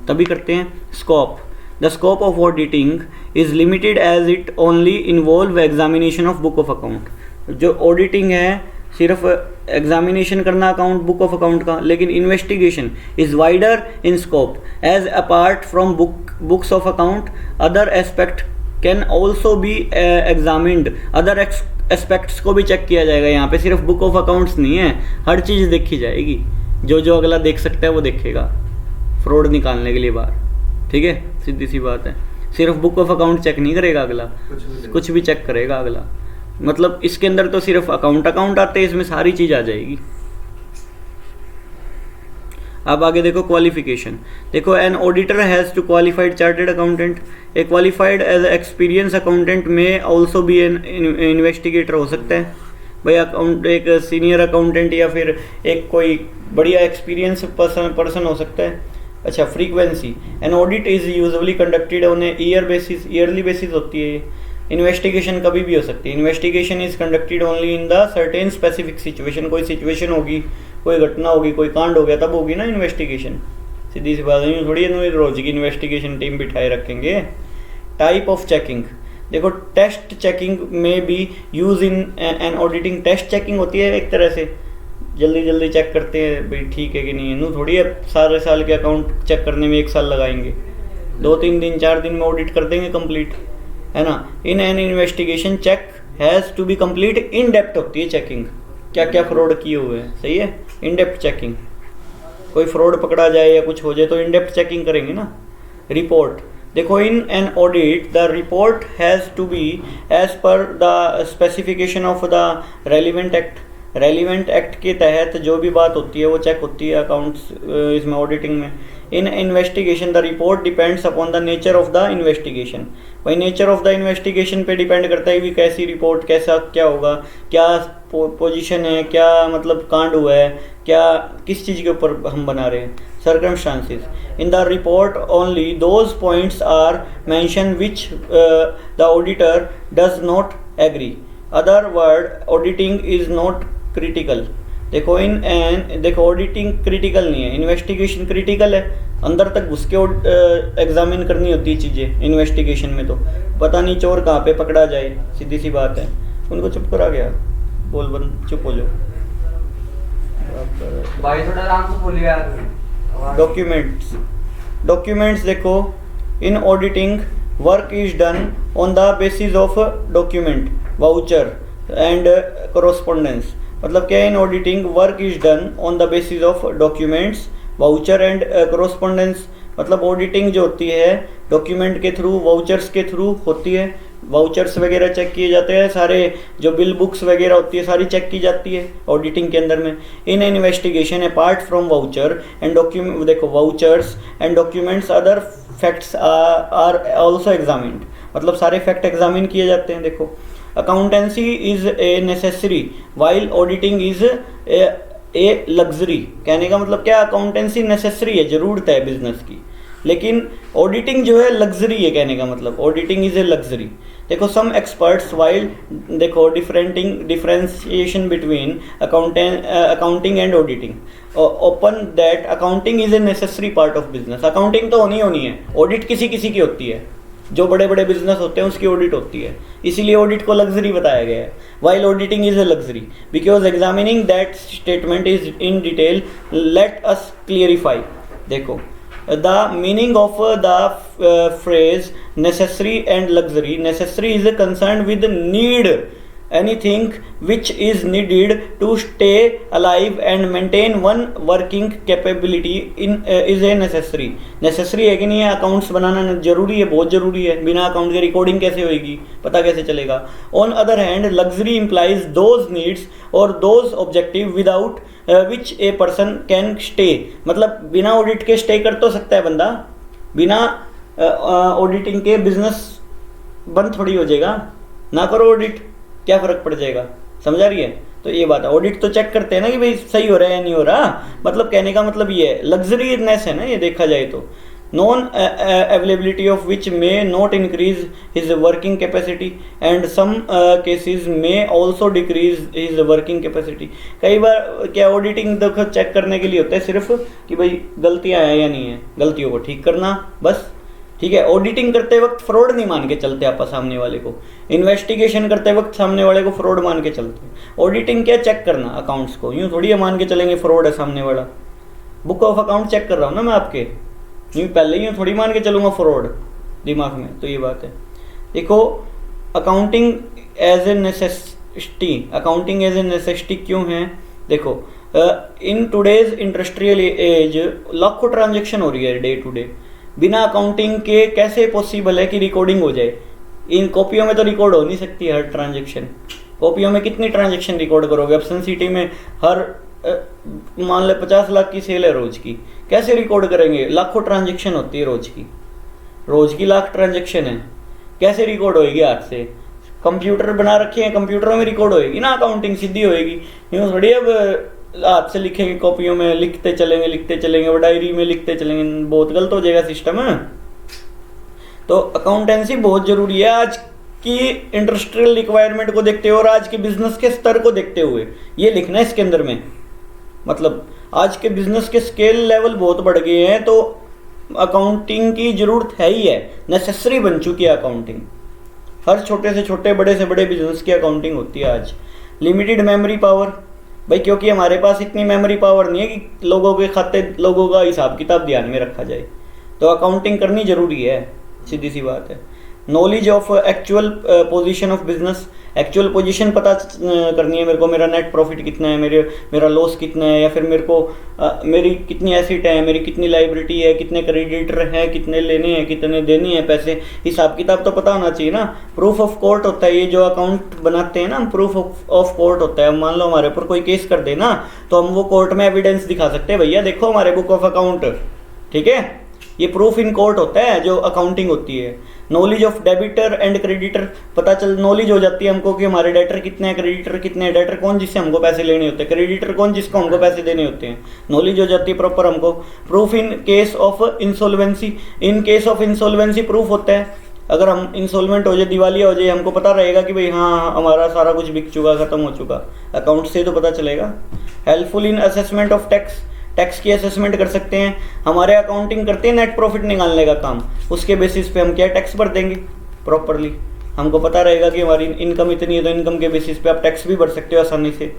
तभी करते हैं। Scope, the scope of auditing is limited as it only involve examination of book of account. जो ऑडिटिंग है सिर्फ एग्जामिनेशन करना अकाउंट, बुक ऑफ अकाउंट का, लेकिन investigation is wider in scope as apart from books of account other aspect can also be examined. Other aspects को भी चेक किया जाएगा यहाँ पे, सिर्फ बुक ऑफ अकाउंट्स नहीं है, हर चीज़ देखी जाएगी। जो जो अगला देख सकता है वो देखेगा फ्रॉड निकालने के लिए बाहर, ठीक है, सीधी सी बात है। सिर्फ बुक ऑफ अकाउंट चेक नहीं करेगा अगला, कुछ भी चेक करेगा अगला। मतलब इसके अंदर तो सिर्फ अकाउंट आते हैं, इसमें सारी चीज़ आ जाएगी। अब आगे देखो क्वालिफिकेशन। देखो, an auditor has to qualified chartered accountant. A qualified as experience accountant में ऑल्सो भी एन इन्वेस्टिगेटर हो सकता है भाई। अकाउंट एक सीनियर अकाउंटेंट या फिर एक कोई बढ़िया एक्सपीरियंस पर्सन हो सकता है। अच्छा, frequency, an audit is usually conducted on a year basis, yearly basis होती है। इन्वेस्टिगेशन कभी भी हो सकती है। Investigation is conducted only in the certain specific situation. कोई सिचुएशन होगी, कोई घटना होगी, कोई कांड हो गया, तब होगी ना इन्वेस्टिगेशन। सीधी सी बात है, थोड़ी रोज की इन्वेस्टिगेशन टीम बिठाए रखेंगे। टाइप ऑफ चेकिंग, देखो टेस्ट चेकिंग में भी use in an auditing. Test checking होती है एक तरह से, जल्दी जल्दी चेक करते हैं भाई ठीक है कि नहीं है। नू थोड़ी है सारे साल के अकाउंट चेक करने में 1 साल लगाएंगे, 2-3 दिन 4 दिन में ऑडिट कर देंगे कंप्लीट, है ना। In an investigation check has to be complete. In depth होती है चेकिंग, क्या क्या फ्रॉड किए हुए हैं, सही है। इन डेप्थ चेकिंग, कोई फ्रॉड पकड़ा जाए या कुछ हो जाए तो इन डेप्थ चेकिंग करेंगे ना। रिपोर्ट, देखो in an audit the report has to be as per the specification of the relevant act. Relevant act के तहत जो भी बात होती है वो चेक होती है अकाउंट्स इसमें, ऑडिटिंग में। In investigation the report depends upon the nature of the investigation. भाई नेचर ऑफ द इन्वेस्टिगेशन पे डिपेंड करता है कि कैसी रिपोर्ट, कैसा क्या होगा, क्या पोजीशन है, क्या मतलब कांड हुआ है, क्या किस चीज़ के ऊपर हम बना रहे हैं। Circumstances, in the report only those points are mention which the auditor does not agree. Other word auditing is not critical. देखो देखो ऑडिटिंग क्रिटिकल नहीं है, इन्वेस्टिगेशन क्रिटिकल है। अंदर तक घुस के एग्जामिन करनी होती है चीज़ें इन्वेस्टिगेशन में, तो पता नहीं चोर कहाँ पे पकड़ा जाए, सीधी सी बात है। उनको चुप करा गया, बोल बंद, चुप हो जाओ भाई, थोड़ा आराम से बोलिए यार। डॉक्यूमेंट्स देखो, in auditing work is done on the basis of document, voucher and correspondence. मतलब क्या है, in auditing work is done on the basis of documents, voucher and correspondence. मतलब ऑडिटिंग जो होती है डॉक्यूमेंट के थ्रू, वाउचर्स के थ्रू होती है। वाउचर्स वगैरह चेक किए जाते हैं, सारे जो बिल बुक्स वगैरह होती है सारी चेक की जाती है ऑडिटिंग के अंदर में। In investigation apart from voucher and document, देखो vouchers and documents other facts are also examined. मतलब सारे फैक्ट एग्जामिन किए जाते हैं। देखो accountancy is a necessary while auditing is a luxury. कहने का मतलब क्या, अकाउंटेंसी नेसेसरी है, ज़रूरत है बिजनेस की, लेकिन ऑडिटिंग जो है लग्जरी है। कहने का मतलब ऑडिटिंग इज ए लग्जरी। देखो सम एक्सपर्ट्स वाइल, देखो differentiation between accounting and auditing open that accounting is a necessary part of business. Accounting तो होनी है, ऑडिट किसी किसी की होती है, जो बड़े बड़े बिजनेस होते हैं उसकी ऑडिट होती है, इसीलिए ऑडिट को लग्जरी बताया गया है। While auditing is a luxury because examining that statement is in detail, let us clarify. देखो the meaning of the phrase necessary and luxury, necessary is concern with need, anything which is needed to stay alive and maintain one working capability in is a necessary. necessary है कि नहीं है? अकाउंट्स बनाना जरूरी है, बहुत जरूरी है, बिना अकाउंट के रिकॉर्डिंग कैसे होएगी, पता कैसे चलेगा. On other hand luxury implies those needs or those objective without which a person can stay. मतलब बिना ऑडिट के स्टे कर तो सकता है बंदा, बिना ऑडिटिंग के बिजनेस बंद थोड़ी हो जाएगा. ना करो ऑडिट, क्या फर्क पड़ जाएगा, समझा रही है. तो ये बात है, ऑडिट तो चेक करते हैं ना कि भाई सही हो रहा है या नहीं हो रहा. मतलब कहने का मतलब ये है, लग्जरीनेस है ना ये, देखा जाए तो. Non availability of which may not increase his working capacity and some cases may also decrease his working capacity. कई बार क्या ऑडिटिंग देखो चेक करने के लिए होता है सिर्फ कि भाई गलतियां हैं या नहीं है, गलतियों को ठीक करना बस. ठीक है, ऑडिटिंग करते वक्त फ्रॉड नहीं मान के चलते आप सामने वाले को, इन्वेस्टिगेशन करते वक्त सामने वाले को फ्रॉड मान के चलते. ऑडिटिंग क्या, चेक करना अकाउंट्स को, यूं थोड़ी मान के चलेंगे फ्रॉड है सामने वाला. बुक ऑफ अकाउंट चेक कर रहा हूँ ना मैं आपके, यूं पहले यूं थोड़ी मान के चलूंगा फ्रॉड दिमाग में. तो ये बात है. देखो accounting as a necessity, accounting as a necessity क्यों है. देखो इन टुडेज इंडस्ट्रियल एज लाखों ट्रांजेक्शन हो रही है डे टू डे, बिना अकाउंटिंग के कैसे पॉसिबल है कि रिकॉर्डिंग हो जाए. इन कॉपियों में तो रिकॉर्ड हो नहीं सकती हर ट्रांजेक्शन. कॉपियों में कितनी ट्रांजेक्शन रिकॉर्ड करोगे. अब सन सिटी में हर मान ले 50 लाख की सेल है रोज की, कैसे रिकॉर्ड करेंगे. लाखों ट्रांजेक्शन होती है रोज की, रोज की लाख ट्रांजेक्शन है, कैसे रिकॉर्ड होएगी हाथ से. कंप्यूटर बना रखे हैं, कंप्यूटरों में रिकॉर्ड होएगी ना अकाउंटिंग, सीधी होएगी. यूँ थोड़ी अब हाथ से लिखेंगे, कॉपियों में लिखते चलेंगे और डायरी में लिखते चलेंगे, बहुत गलत हो जाएगा सिस्टम है. तो अकाउंटेंसी बहुत जरूरी है आज की इंडस्ट्रियल रिक्वायरमेंट को देखते हुए और आज के बिजनेस के स्तर को देखते हुए. ये लिखना है इसके अंदर में, मतलब आज के बिजनेस के स्केल लेवल बहुत बढ़ गए हैं तो अकाउंटिंग की जरूरत है ही है, नेसेसरी बन चुकी है अकाउंटिंग. हर छोटे से छोटे, बड़े से बड़े बिजनेस की अकाउंटिंग होती है आज. लिमिटेड मेमोरी पावर भाई, क्योंकि हमारे पास इतनी मेमोरी पावर नहीं है कि लोगों के खाते, लोगों का हिसाब किताब ध्यान में रखा जाए. तो अकाउंटिंग करनी जरूरी है, सीधी सी बात है. Knowledge of actual position of business, actual position पता करनी है मेरे को, मेरा नेट प्रॉफिट कितना है, मेरा लॉस कितना है, या फिर मेरे को मेरी कितनी एसेट है, मेरी कितनी लाइबिलिटी है, कितने क्रेडिटर हैं, कितने लेने हैं, कितने देने हैं पैसे, हिसाब किताब तो पता होना चाहिए ना. प्रूफ ऑफ कोर्ट होता है, ये जो अकाउंट बनाते हैं ना, प्रूफ ऑफ कोर्ट होता है. मान लो हमारे ऊपर कोई केस कर दे ना, तो हम वो कोर्ट में एविडेंस दिखा सकते हैं, भैया देखो हमारे बुक ऑफ अकाउंट. ठीक है, ये प्रूफ इन कोर्ट होता है जो अकाउंटिंग होती है. Knowledge of debtor and creditor, पता चल नॉलेज हो जाती है हमको कि हमारे डेटर कितने हैं, क्रेडिटर कितने हैं. डेटर कौन जिससे हमको पैसे लेने होते हैं, क्रेडिटर कौन जिसको हमको पैसे देने होते हैं. नॉलेज हो जाती है प्रॉपर हमको. Proof in case of insolvency, in case of insolvency proof होता है. अगर हम इंसॉल्वेंट हो जाए, दिवालिया हो जाए, हमको पता रहेगा कि भाई हाँ हमारा सारा कुछ बिक चुका, खत्म हो चुका. अकाउंट से तो पता चलेगा. Helpful in assessment of tax, tax की असेसमेंट कर सकते हैं. हमारे अकाउंटिंग करते हैं नेट प्रॉफिट निकालने का काम, उसके बेसिस पे हम क्या टैक्स भर देंगे प्रॉपरली. हमको पता रहेगा कि हमारी इनकम इतनी है, तो इनकम के बेसिस पे आप टैक्स भी भर सकते हो आसानी से.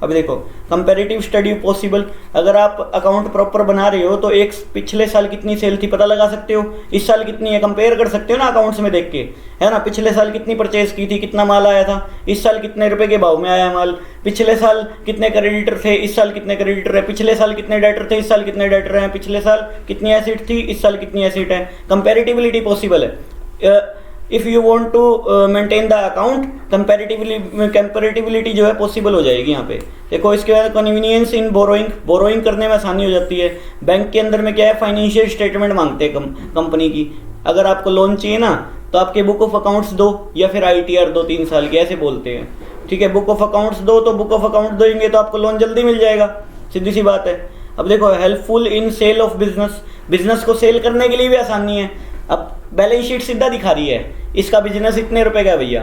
अब देखो कंपैरेटिव स्टडी पॉसिबल, अगर आप अकाउंट प्रॉपर बना रहे हो तो एक पिछले साल कितनी सेल थी पता लगा सकते हो, इस साल कितनी है कंपेयर कर सकते हो ना अकाउंट्स में देख के, है ना. पिछले साल कितनी परचेज की थी, कितना माल आया था, इस साल कितने रुपए के भाव में आया माल, पिछले साल कितने क्रेडिटर थे, इस साल कितने क्रेडिटर है, पिछले साल कितने डेटर थे, इस साल कितने डेटर हैं, पिछले साल कितनी एसेट थी, इस साल कितनी एसेट है. कंपेरेटिबिलिटी पॉसिबल है. If you want to maintain the account, comparability जो है पॉसिबल हो जाएगी यहाँ पे. देखो इसके बाद कन्वीनियंस इन बोरोइंग, बोरोइंग करने में आसानी हो जाती है. बैंक के अंदर में क्या है, फाइनेंशियल स्टेटमेंट मांगते हैं कंपनी की. अगर आपको लोन चाहिए ना तो आपके बुक ऑफ अकाउंट्स दो या फिर ITR दो 3 साल की, ऐसे बोलते हैं. ठीक है, बुक ऑफ अकाउंट्स दो तो बुक ऑफ अकाउंट देंगे तो आपको लोन जल्दी मिल जाएगा, सीधी सी बात है. अब देखो helpful in sale of business, business को सेल करने के लिए भी आसानी है. अब बैलेंस शीट सीधा दिखा रही है, इसका बिजनेस इतने रुपए का है भैया,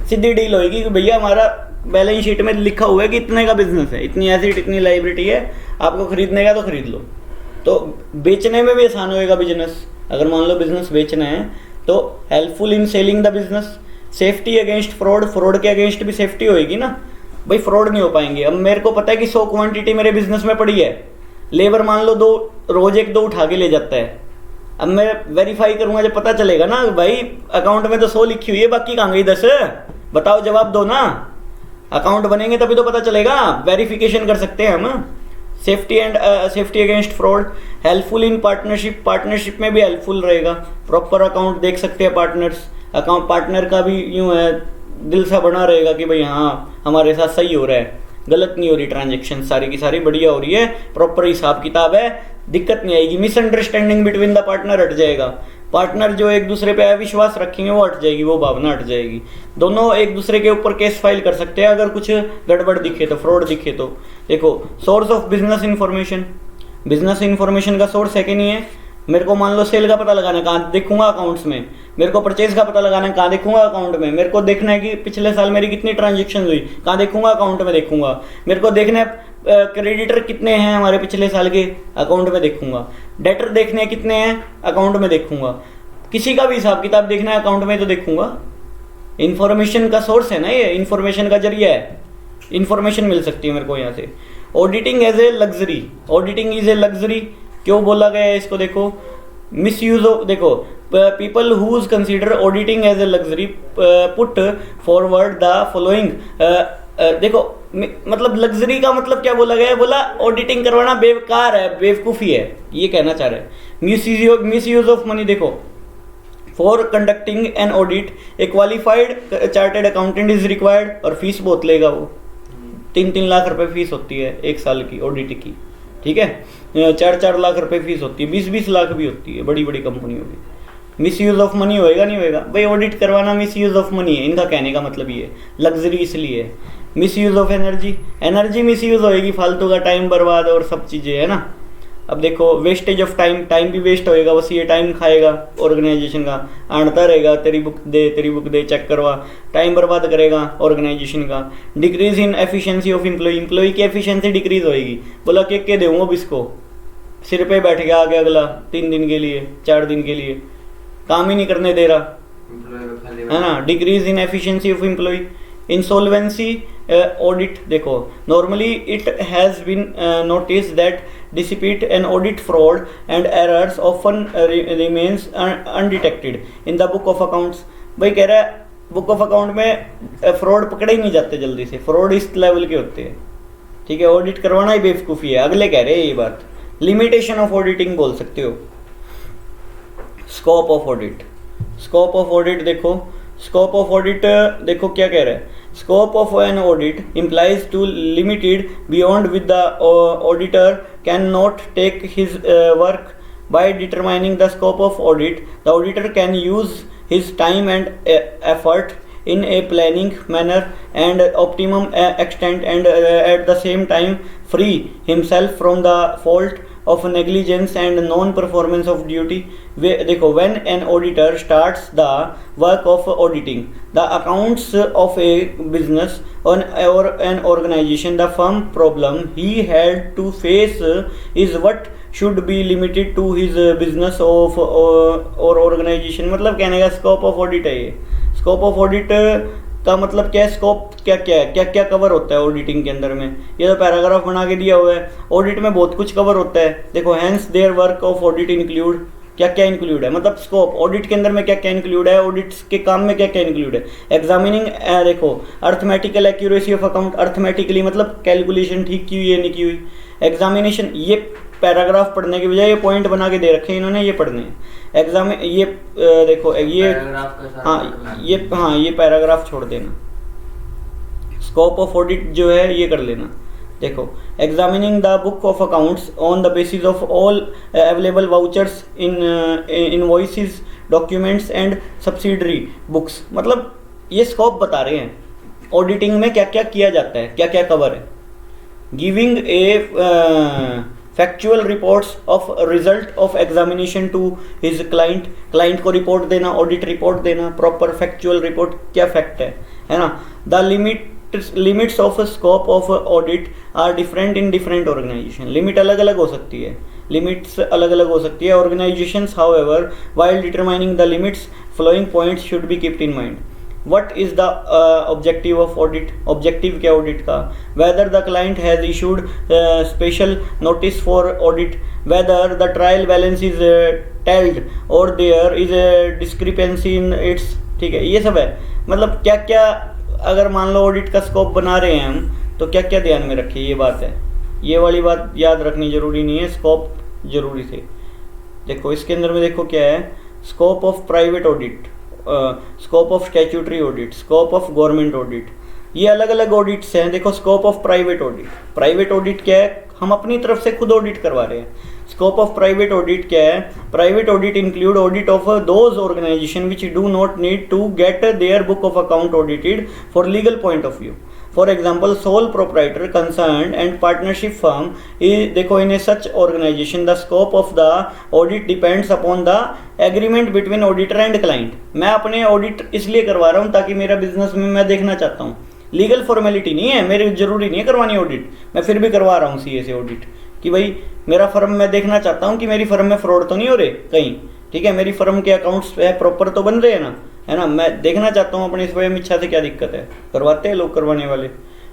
सीधी डील होगी कि भैया हमारा बैलेंस शीट में लिखा हुआ है कि इतने का बिजनेस है, इतनी एसेट इतनी लाइबिलिटी है, आपको खरीदने का तो खरीद लो. तो बेचने में भी आसान होएगा बिजनेस. अगर मान लो बिजनेस बेचना है तो helpful in selling the business. Safety against fraud, fraud के अगेंस्ट भी सेफ्टी होएगी ना भाई, फ्रॉड नहीं हो पाएंगे. अब मेरे को पता है कि 100 क्वांटिटी मेरे बिजनेस में पड़ी है, लेबर मान लो 2 रोज 1-2 उठा के ले जाता है, अब मैं वेरीफाई करूंगा, जब पता चलेगा ना भाई अकाउंट में तो 100 लिखी हुई है, बाकी कहाँ गई 10, बताओ जवाब दो ना। अकाउंट बनेंगे तभी तो पता चलेगा, वेरिफिकेशन कर सकते हैं हम। Safety against fraud, helpful in partnership, partnership में भी हेल्पफुल रहेगा। प्रॉपर अकाउंट देख सकते हैं पार्टनर्स, अकाउंट पार्टनर का भी यूँ है दिल सा बना रहेगा कि भाई हाँ हमारे साथ सही हो रहा है, गलत नहीं हो रही, ट्रांजेक्शन सारी की सारी बढ़िया हो रही है, प्रॉपर हिसाब किताब है, दिक्कत नहीं आएगी। मिसअंडरस्टैंडिंग बिटवीन द पार्टनर हट जाएगा, पार्टनर जो एक दूसरे पे अविश्वास रखेंगे वो हट जाएगी, वो भावना हट जाएगी। दोनों एक दूसरे के ऊपर केस फाइल कर सकते हैं अगर कुछ गड़बड़ दिखे तो, फ्रॉड दिखे तो। देखो source of business information, business information का सोर्स है कि नहीं है। मेरे को मान लो सेल का पता लगाना है, कहाँ देखूंगा अकाउंट्स में। मेरे को परचेज का पता लगाना है, कहाँ देखूंगा अकाउंट में। मेरे को देखना है कि पिछले साल मेरी कितनी ट्रांजेक्शन हुई, कहाँ देखूंगा अकाउंट में देखूंगा। मेरे को देखना है क्रेडिटर कितने हैं हमारे पिछले साल के, अकाउंट में देखूंगा। डेटर देखने हैं कितने हैं, अकाउंट में देखूंगा। किसी का भी हिसाब किताब देखना है अकाउंट में तो देखूंगा। इन्फॉर्मेशन का सोर्स है ना ये, इन्फॉर्मेशन का जरिया है, इन्फॉर्मेशन मिल सकती है मेरे को यहाँ से। Auditing as a luxury, auditing is a luxury क्यों बोला गया है इसको, देखो मिस यूज ऑफ, देखो people whose consider auditing as a luxury put forward the following. देखो मतलब लग्जरी का मतलब क्या बोला गया है, बोला ऑडिटिंग करवाना बेकार है, बेवकूफ़ी है, ये कहना चाह रहे हैं। मिस यूज ऑफ मनी, देखो for conducting an audit A qualified chartered accountant is required, और फीस बहुत लेगा वो, 3-3 लाख रुपए फीस होती है 1 साल की ऑडिट की, ठीक है। 4-4 लाख रुपए फीस होती है, 20-20 लाख भी होती है बड़ी बड़ी कंपनियों की। मिस यूज ऑफ मनी होएगा नहीं होएगा भाई, ऑडिट करवाना मिस यूज ऑफ मनी है, इनका कहने का मतलब ये है। लग्जरी इसलिए है। Miss use of energy, energy miss use होएगी, फालतू का टाइम बर्बाद और सब चीज़ें है ना। अब देखो वेस्टेज ऑफ टाइम, टाइम भी वेस्ट होएगा, बस ये टाइम खाएगा ऑर्गेनाइजेशन का, आंटता रहेगा तेरी बुक दे चेक करवा, टाइम बर्बाद करेगा ऑर्गेनाइजेशन का। Decrease in efficiency of employ की एफिशिएंसी डिक्रीज होएगी, बोला के दूंगा अब इसको, सिर पे बैठ गया आगे अगला 3 दिन के लिए 4 दिन के लिए, काम ही नहीं करने दे रहा है ना। Decrease in efficiency of employ. Insolvency audit, देखो normally it has been notice that despite an audit fraud and errors often remains undetected in the book of accounts. भाई कह रहा है बुक ऑफ अकाउंट में फ्रॉड पकड़े ही नहीं जाते जल्दी से, फ्रॉड इस लेवल के होते हैं, ठीक है। ऑडिट करवाना ही बेवकूफ़ी है, अगले कह रहे हैं ये बात। लिमिटेशन ऑफ ऑडिटिंग बोल सकते हो। Scope of audit, scope of audit देखो, स्कोप ऑफ ऑडिट देखो क्या कह रहा है। Scope of an audit implies to limited beyond with the auditor cannot take his work by determining the scope of audit. The auditor can use his time and effort in a planning manner and optimum extent and at the same time free himself from the fault of negligence and non-performance of duty. देखो when an auditor starts the work of auditing the accounts of a business or an organization, the firm problem he had to face is what should be limited to his business of or organization। मतलब कहने का स्कोप ऑफ ऑडिट है ये। स्कोप ऑफ ऑडिट का मतलब क्या है, स्कोप क्या क्या है, क्या क्या कवर होता है ऑडिटिंग के अंदर में, ये तो पैराग्राफ बना के दिया हुआ है। ऑडिट में बहुत कुछ कवर होता है, देखो hence their work of audit include, क्या क्या इंक्लूड है, मतलब स्कोप ऑडिट के अंदर में क्या क्या इंक्लूड है, ऑडिट के काम में क्या क्या इंक्लूड है। एग्जामिनिंग, देखो अर्थमेटिकल एक्यूरेसी ऑफ अकाउंट, अर्थमेटिकली मतलब कैलकुलेशन ठीक की हुई है नहीं की हुई। एग्जामिनेशन, ये पैराग्राफ पढ़ने के बजाय ये पॉइंट बना के दे रखे हैं इन्होंने, ये पढ़ने हैं। एग्जाम ये देखो ये ये पैराग्राफ छोड़ देना, स्कोप ऑफ ऑडिट जो है ये कर लेना। देखो examining the book of accounts on the basis of all available vouchers in invoices documents and subsidiary books, मतलब ये स्कोप बता रहे हैं ऑडिटिंग में क्या क्या किया जाता है, क्या क्या कवर है। Giving a factual reports of result of examination to his client, client को रिपोर्ट देना, ऑडिट रिपोर्ट देना, प्रॉपर फैक्चुअल रिपोर्ट, क्या फैक्ट है ना। The limits of scope of audit are different in different organisation, limit अलग अलग हो सकती है, लिमिट्स अलग अलग हो सकती है organizations. However while determining the limits following points should be kept in mind. What is the objective of audit, objective क्या ऑडिट का, whether the client has issued special notice for audit, whether the trial balance is tallied or there is discrepancy in its, ठीक है, ये सब है। मतलब क्या क्या, अगर मान लो ऑडिट का स्कोप बना रहे हैं हम, तो क्या क्या ध्यान में रखिए, ये बात है, ये वाली बात याद रखनी जरूरी नहीं है, स्कोप जरूरी थे। देखो इसके अंदर में देखो क्या है, scope of private audit, scope of statutory audit, scope of government audit, ये अलग अलग ऑडिट्स हैं। देखो scope of private audit, private audit क्या है, हम अपनी तरफ से खुद ऑडिट करवा रहे हैं। स्कोप ऑफ प्राइवेट ऑडिट क्या है, private audit include audit of those organisation which do not need to get their book of account audited for legal point of view. For example, sole proprietor, concerned and partnership firm is, देखो in a such organization the scope of the audit depends upon the agreement between auditor and client। मैं अपने ऑडिट इसलिए करवा रहा हूँ ताकि मेरा बिजनेस में मैं देखना चाहता हूँ, लीगल फॉर्मेलिटी नहीं है, मेरी जरूरी नहीं है करवानी ऑडिट, मैं फिर भी करवा रहा हूँ सीए से ऑडिट कि भाई मेरा फर्म, मैं देखना चाहता हूँ कि मेरी फर्म में फ्रॉड तो नहीं हो रहे कहीं, ठीक है, मेरी फर्म के अकाउंट्स है प्रॉपर तो बन रहे हैं ना, है ना, मैं देखना चाहता हूँ अपनी स्वयं इच्छा से क्या दिक्कत है, करवाते हैं लोग करवाने वाले,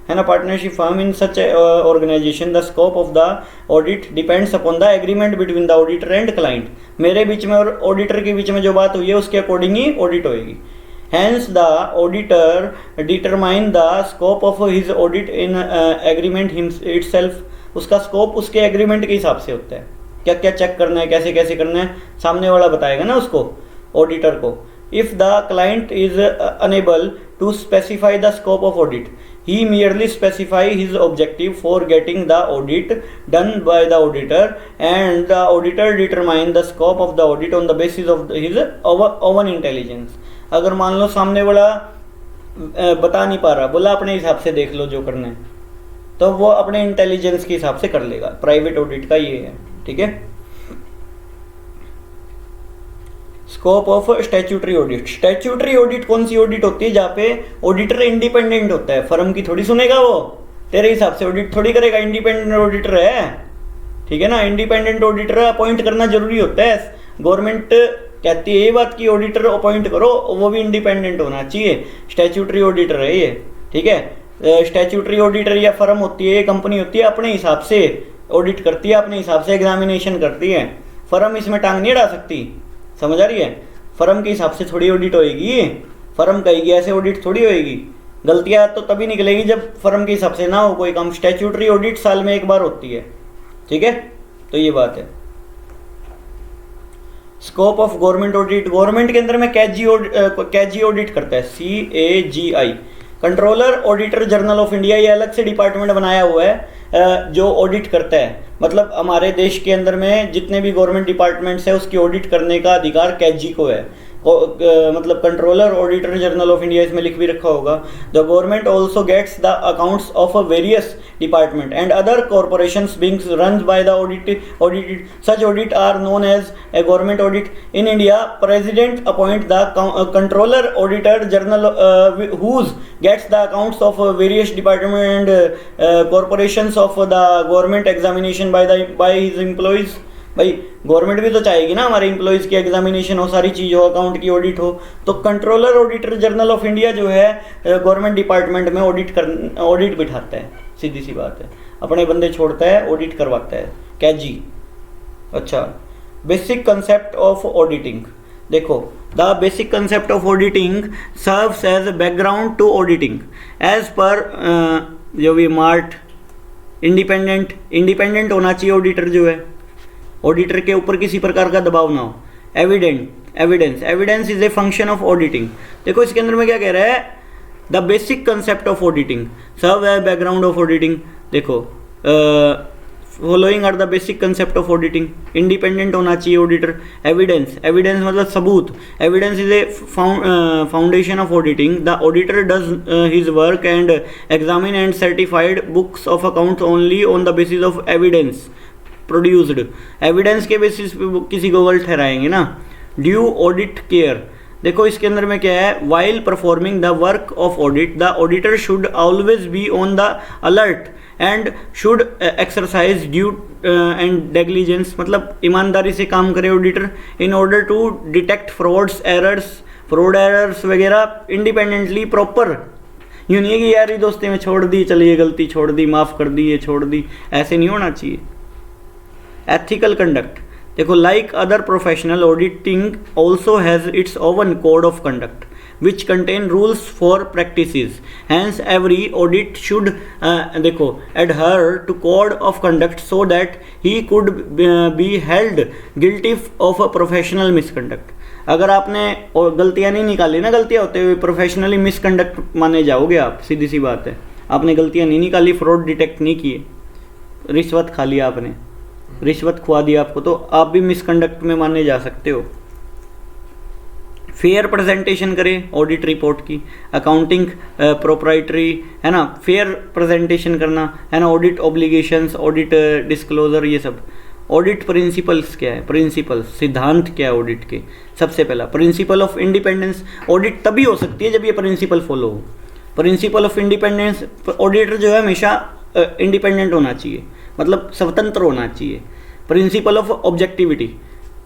है ना। Partnership firm in such organisation the scope of the audit depends upon the agreement between the auditor and client. मेरे बीच में और ऑडिटर के बीच में जो बात हुई है उसके अकॉर्डिंग ही ऑडिट होएगी। Hence the auditor determine the scope of his audit in agreement itself। उसका स्कोप उसके एग्रीमेंट के हिसाब से होता है, क्या क्या चेक करना है, कैसे कैसे करना है, सामने वाला बताएगा ना उसको, ऑडिटर को। If the client is unable to specify the scope of audit, he merely specify his objective for getting the audit done by the auditor and the auditor determine the scope of the audit on the basis of his own intelligence। अगर मान लो सामने वाला बता नहीं पा रहा, बोला अपने हिसाब से देख लो जो करना है, तो वो अपने इंटेलिजेंस के हिसाब से कर लेगा। प्राइवेट ऑडिट का ये है, ठीक है। Scope of statutory audit, statutory audit कौन सी ऑडिट होती है, जहाँ पे ऑडिटर इंडिपेंडेंट होता है, फर्म की थोड़ी सुनेगा वो, तेरे हिसाब से ऑडिट थोड़ी करेगा, इंडिपेंडेंट ऑडिटर है, ठीक है ना। इंडिपेंडेंट ऑडिटर अपॉइंट करना जरूरी होता है, गवर्नमेंट कहती है ये बात की ऑडिटर अपॉइंट करो, वो भी इंडिपेंडेंट होना चाहिए, स्टैट्यूटरी ऑडिटर है ये, ठीक है। स्टैट्यूटरी ऑडिटर या फर्म होती है, कंपनी होती है, अपने हिसाब से ऑडिट करती है, अपने हिसाब से एग्जामिनेशन करती है, फर्म इसमें टांग नहीं अड़ा सकती, समझ आ रही है। फर्म के हिसाब से थोड़ी ऑडिट होएगी, फर्म कहेगी ऐसे ऑडिट थोड़ी होएगी, गलतियां तो तभी निकलेगी जब फर्म के हिसाब से ना हो कोई काम। स्टैट्यूटरी ऑडिट साल में एक बार होती है, ठीक है, तो ये बात है। Scope of government audit, government के अंदर में कैजी ऑडिट करता है, CAGI, controller auditor general of India, ये अलग से डिपार्टमेंट बनाया हुआ है जो ऑडिट करता है। मतलब हमारे देश के अंदर में जितने भी गवर्नमेंट डिपार्टमेंट्स है उसकी ऑडिट करने का अधिकार कैजी को है, मतलब controller auditor general of India, इसमें लिख भी रखा होगा। The government also gets the accounts of various department and other corporations being run by the audited such audit are known as a government audit. In India president appoint the controller auditor general whose gets the accounts of various department and corporations of the government examination by his employees। भाई गवर्नमेंट भी तो चाहेगी ना हमारे एम्प्लॉयज़ की एग्जामिनेशन हो, सारी चीज़ हो, अकाउंट की ऑडिट हो, तो controller auditor general of India जो है गवर्नमेंट डिपार्टमेंट में ऑडिट बिठाता है, सीधी सी बात है, अपने बंदे छोड़ता है, ऑडिट करवाता है, कैजी। अच्छा, बेसिक कंसेप्ट ऑफ ऑडिटिंग, देखो the basic concept of auditing serves as a background to auditing as per जो भी मार्ट इंडिपेंडेंट होना चाहिए ऑडिटर जो है, ऑडिटर के ऊपर किसी प्रकार का दबाव ना हो। Evidence is a function of auditing. देखो इसके अंदर में क्या कह रहा है, the basic concept of auditing serve as background of auditing. देखो following are the basic concept of auditing, independent होना चाहिए ऑडिटर। एविडेंस मतलब सबूत, evidence is a foundation of auditing. The auditor does his work and examine and certified books of accounts only on the basis of evidence produced. Evidence के बेसिस पे किसी को गलत ठहराएंगे ना। ड्यू ऑडिट केयर, देखो इसके अंदर में क्या है, while performing the work of audit the auditor should always be on the alert and should exercise due and diligence, मतलब ईमानदारी से काम करे auditor in order to detect frauds, errors, fraud errors वगैरह इंडिपेंडेंटली प्रॉपर, यूँ नहीं है कि यार ये दोस्ती में छोड़ दी, चलिए गलती छोड़ दी, माफ़ कर दी, ये छोड़ दी, ऐसे नहीं होना चाहिए। एथिकल कंडक्ट, देखो like other professional auditing also has its oven code of conduct which contain rules for practices, hence every audit should देखो adhere to code of conduct so that he could be held guilty of a professional misconduct। अगर आपने गलतियां नहीं निकाली ना, गलतियां होते हुए प्रोफेशनली मिसकंडक्ट माने जाओगे आप, सीधी सी बात है। आपने गलतियां नहीं निकाली, फ्रॉड डिटेक्ट नहीं किए, रिश्वत खा लिया आपने, रिश्वत खुआ दी आपको, तो आप भी मिसकंडक्ट में माने जा सकते हो। फेयर प्रेजेंटेशन करें ऑडिट रिपोर्ट की, अकाउंटिंग प्रोप्राइटरी है ना, फेयर प्रेजेंटेशन करना है ना, ऑडिट ऑब्लिगेशंस, ऑडिट डिस्क्लोजर, ये सब। ऑडिट प्रिंसिपल्स क्या है, प्रिंसिपल्स सिद्धांत क्या है ऑडिट के? सबसे पहला प्रिंसिपल ऑफ इंडिपेंडेंस। ऑडिट तभी हो सकती है जब ये प्रिंसिपल फॉलो हो। प्रिंसिपल ऑफ इंडिपेंडेंस, ऑडिटर जो है हमेशा इंडिपेंडेंट होना चाहिए, मतलब स्वतंत्र होना चाहिए। प्रिंसिपल ऑफ ऑब्जेक्टिविटी,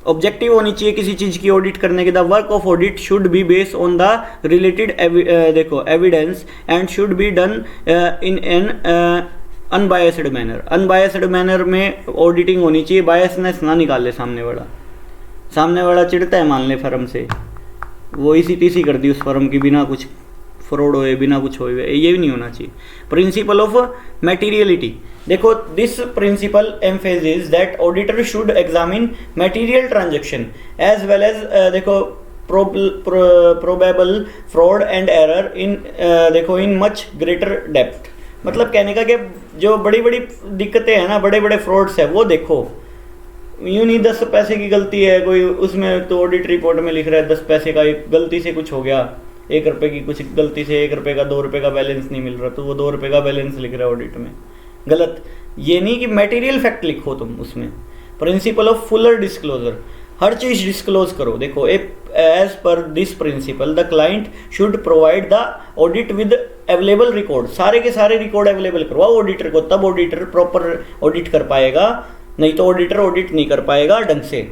ऑब्जेक्टिव होनी चाहिए किसी चीज़ की ऑडिट करने के। The work of audit should be based on the related देखो evidence and should be done in an unbiased manner. Unbiased manner में ऑडिटिंग होनी चाहिए, बायसनेस ना निकाले सामने वाला चिढ़ता है मान ले फर्म से, वो इसी टीसी कर दी उस फर्म की, बिना कुछ फ्रॉड होए, बिना कुछ होए, ये भी नहीं होना चाहिए। प्रिंसिपल ऑफ मटेरियलिटी, देखो this principal emphasis that auditor should examine material transaction as well as देखो probable fraud and error in देखो इन मच ग्रेटर डेप्थ। मतलब कहने का कि जो बड़ी बड़ी दिक्कतें हैं ना, बड़े बड़े फ्रॉड्स है, वो देखो। यूँ नहीं 10 पैसे की गलती है कोई, उसमें तो ऑडिट रिपोर्ट में लिख रहा है 10 पैसे का, गलती से कुछ हो गया, 1 रुपये की कुछ गलती से 1 रुपये का 2 रुपये का बैलेंस नहीं मिल रहा, तो वो 2 रुपये का बैलेंस लिख रहा है ऑडिट में, गलत। ये नहीं कि मटेरियल फैक्ट लिखो तुम उसमें। प्रिंसिपल ऑफ फुलर डिस्क्लोजर, हर चीज़ डिस्क्लोज करो। देखो as per this principle the client should provide the audit with available record, सारे के सारे रिकॉर्ड अवेलेबल करवाओ ऑडिटर को, तब ऑडिटर प्रॉपर ऑडिट कर पाएगा, नहीं तो ऑडिटर ऑडिट नहीं कर पाएगा ढंग से।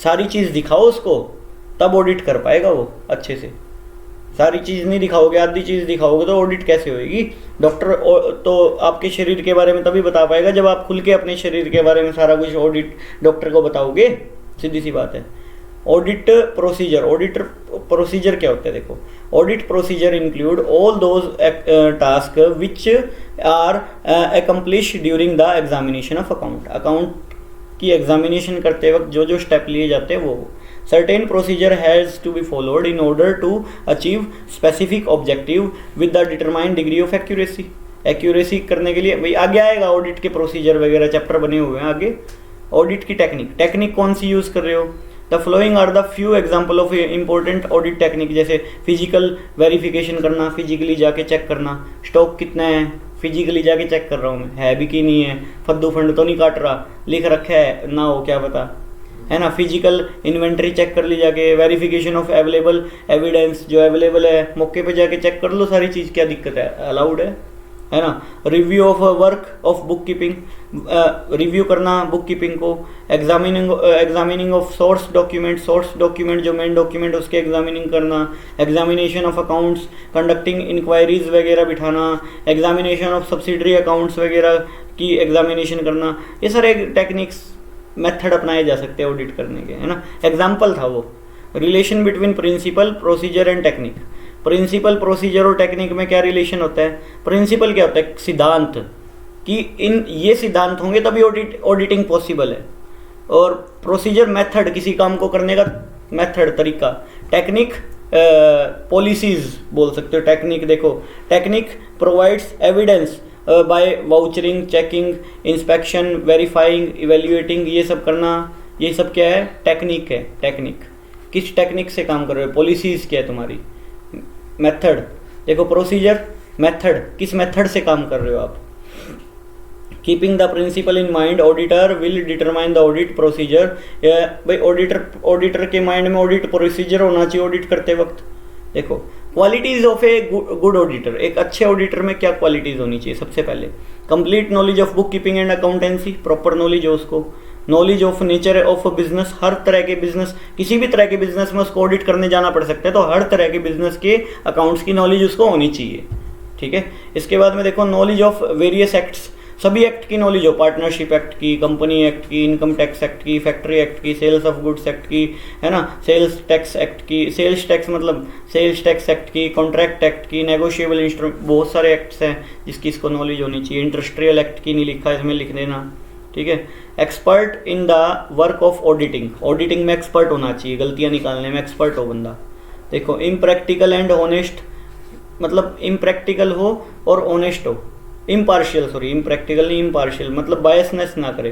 सारी चीज़ दिखाओ उसको, तब ऑडिट कर पाएगा वो अच्छे से। सारी चीज़ नहीं दिखाओगे, आधी चीज़ दिखाओगे तो ऑडिट कैसे होएगी? डॉक्टर तो आपके शरीर के बारे में तभी बता पाएगा जब आप खुल के अपने शरीर के बारे में सारा कुछ ऑडिट डॉक्टर को बताओगे, सीधी सी बात है। ऑडिट प्रोसीजर, ऑडिट प्रोसीजर क्या होता है? देखो audit procedure include all those task which are accomplish during the examination of account. Account की एग्जामिनेशन करते वक्त जो जो स्टेप लिए जाते हैं वो। Certain procedure has to be followed in order to achieve specific objective with the determined degree of accuracy। Accuracy करने के लिए भाई आगे आएगा ऑडिट के प्रोसीजर वगैरह, चैप्टर बने हुए हैं आगे। ऑडिट की टेक्निक कौन सी यूज़ कर रहे हो? The following are the few example of important audit technique, जैसे फिजिकल वेरिफिकेशन करना, फिजिकली जाके चेक करना, स्टॉक कितना है फिजिकली जाके चेक कर रहा हूँ मैं, है भी कि नहीं है, फद्दू फंड तो नहीं काट रहा, लिख रखा है ना हो क्या पता, है ना। फिजिकल इन्वेंट्री चेक कर ली जाके, वेरिफिकेशन ऑफ अवेलेबल एविडेंस, जो अवेलेबल है मौके पे जाके चेक कर लो सारी चीज़, क्या दिक्कत है, अलाउड है ना। Review of work of book keeping, review करना बुक कीपिंग को। एग्जामिनिंग ऑफ सोर्स डॉक्यूमेंट जो मेन डॉक्यूमेंट उसके एग्जामिनिंग करना। Examination of accounts, conducting inquiries वगैरह बिठाना। एग्जामिनेशन ऑफ सब्सिडरी अकाउंट्स वगैरह की एग्जामिनेशन करना। ये सारे टेक्निक्स मेथड अपनाए जा सकते हैं ऑडिट करने के, है ना। एग्जाम्पल था वो relation between principle, procedure and technique. Principle, procedure और टेक्निक में क्या रिलेशन होता है? प्रिंसिपल क्या होता है? सिद्धांत, कि इन ये सिद्धांत होंगे तभी ऑडिटिंग पॉसिबल है। और प्रोसीजर मेथड, किसी काम को करने का मेथड, तरीका। टेक्निक पॉलिसीज बोल सकते हो। टेक्निक देखो, technique provides evidence by vouching, checking, inspection, verifying, evaluating, ये सब करना, ये सब क्या है? टेक्निक है। टेक्निक किस टेक्निक से काम कर रहे हो? पॉलिसीज क्या है तुम्हारी? मेथड देखो, प्रोसीजर, मेथड, किस मेथड से काम कर रहे हो आप? Keeping the principle in mind, auditor will determine the audit procedure. भाई ऑडिटर के माइंड में ऑडिट प्रोसीजर होना चाहिए ऑडिट करते वक्त। देखो qualities of a good auditor, एक अच्छे ऑडिटर में क्या क्वालिटीज होनी चाहिए? सबसे पहले complete knowledge of book keeping and accountancy, proper knowledge हो उसको। Knowledge of nature of business, हर तरह के बिजनेस, किसी भी तरह के बिजनेस में उसको ऑडिट करने जाना पड़ सकता है, तो हर तरह के बिजनेस के अकाउंट्स की नॉलेज उसको होनी चाहिए, ठीक है। इसके बाद में देखो नॉलेज ऑफ वेरियस एक्ट्स, सभी एक्ट की नॉलेज हो, पार्टनरशिप एक्ट की, कंपनी एक्ट की, इनकम टैक्स एक्ट की, फैक्ट्री एक्ट की, सेल्स ऑफ गुड्स एक्ट की, है ना, सेल्स टैक्स एक्ट की, सेल्स टैक्स मतलब सेल्स टैक्स एक्ट की, कॉन्ट्रैक्ट एक्ट की, नेगोशिएबल इंस्ट्रूमेंट, बहुत सारे एक्ट्स हैं जिसकी इसको नॉलेज होनी चाहिए। इंडस्ट्रियल एक्ट की नहीं लिखा इसमें, लिख देना, ठीक है। Expert in the work of auditing, auditing में एक्सपर्ट होना चाहिए, गलतियाँ निकालने में एक्सपर्ट हो बंदा। देखो इम्प्रैक्टिकल एंड ऑनेस्ट, मतलब इम्प्रैक्टिकल हो और ऑनेस्ट हो, इम्पार्शियल, सॉरी इम्प्रैक्टिकल नहीं, इम्पार्शियल मतलब बायसनेस ना करे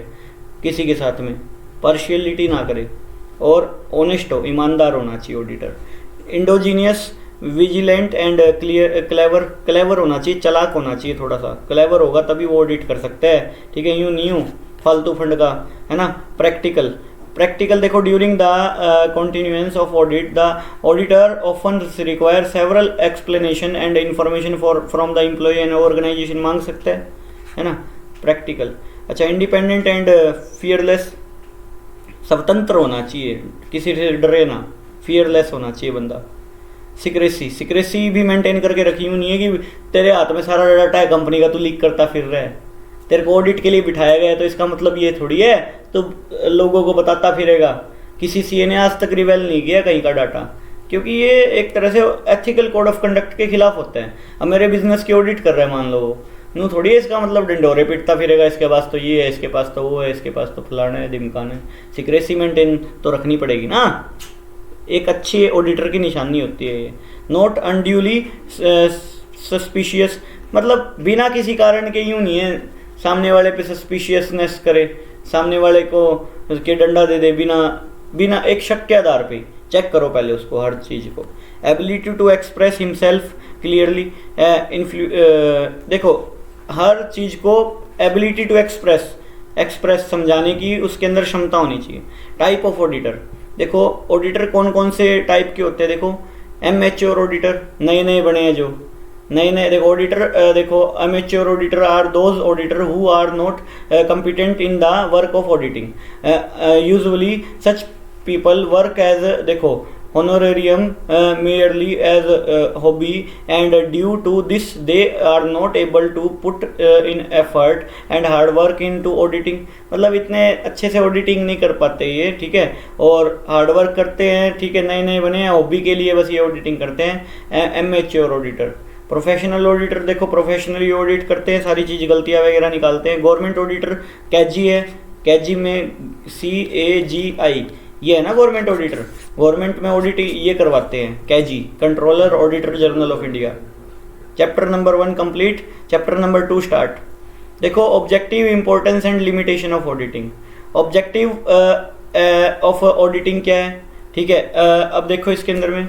किसी के साथ में, पार्शियलिटी ना करे, और ऑनेस्ट हो, ईमानदार होना चाहिए auditor. Endogenous, vigilant and clever होना चाहिए, चालाक होना चाहिए, थोड़ा सा क्लेवर होगा तभी वो ऑडिट कर सकता है, ठीक है। यूँ नहीं हो फालतू फंड का, है ना। प्रैक्टिकल देखो during the continuance of audit the auditor often require several explanation and information from the employ and organisation, मांग सकता है ना, प्रैक्टिकल। अच्छा, इंडिपेंडेंट एंड फियरलेस, स्वतंत्र होना चाहिए, किसी से डरे ना, फियरलेस होना चाहिए बंदा। सिक्रेसी भी मेंटेन करके रखी, यूँ नहीं है कि तेरे हाथ में सारा डाटा है कंपनी का, तू लीक करता फिर रहा है, तेरे को ऑडिट के लिए बिठाया गया है तो इसका मतलब ये थोड़ी है तो लोगों को बताता फिरेगा। किसी सीए ने आज तक रिवेल नहीं किया कहीं का डाटा, क्योंकि ये एक तरह से एथिकल कोड ऑफ कंडक्ट के खिलाफ होता है। अब मेरे बिजनेस की ऑडिट कर रहा है मान लो, यूँ थोड़ी है इसका मतलब डिंडोरे पीटता फिरेगा, इसके पास तो ये है, इसके पास तो वो है, इसके पास तो फलाना है ढिमकाना है। सिक्रेसी मेंटेन तो रखनी पड़ेगी ना, एक अच्छी ऑडिटर की निशानी होती है ये। नॉट अनड्यूली सस्पिशियस, मतलब बिना किसी कारण के, यूँ नहीं है सामने वाले पे सस्पिशियसनेस करे, सामने वाले को के डंडा दे दे बिना एक शक के आधार पे, चेक करो पहले उसको हर चीज़ को। Ability to express himself clearly, देखो हर चीज़ को एबिलिटी टू एक्सप्रेस समझाने की उसके अंदर क्षमता होनी चाहिए। टाइप ऑफ ऑडिटर, देखो ऑडिटर कौन कौन से टाइप के होते हैं, देखो एमेच्योर ऑडिटर, नए बने हैं जो नए देखो ऑडिटर, देखो amateur auditor are those auditor who are not competent in the work of auditing, usually such people work as देखो honorarium merely as hobby, and due to this they are not able to put in effort and hard work into auditing, मतलब इतने अच्छे से ऑडिटिंग नहीं कर पाते ये, ठीक है, और हार्ड वर्क करते हैं, ठीक है, नए बने हैं, हॉबी के लिए बस ये ऑडिटिंग करते हैं। Amateur auditor. प्रोफेशनल ऑडिटर, देखो प्रोफेशनली ऑडिट करते हैं, सारी चीज़ गलतियाँ वगैरह निकालते हैं। गवर्नमेंट ऑडिटर कैजी है, कैजी में CAGI ये है ना गवर्नमेंट ऑडिटर, गवर्नमेंट में ऑडिट ये करवाते हैं CAG, controller auditor general of India. Chapter number 1 कंप्लीट, चैप्टर नंबर 2 स्टार्ट। देखो objective, importance and limitation of auditing. Objective of auditing क्या है, ठीक है। अब देखो इसके अंदर में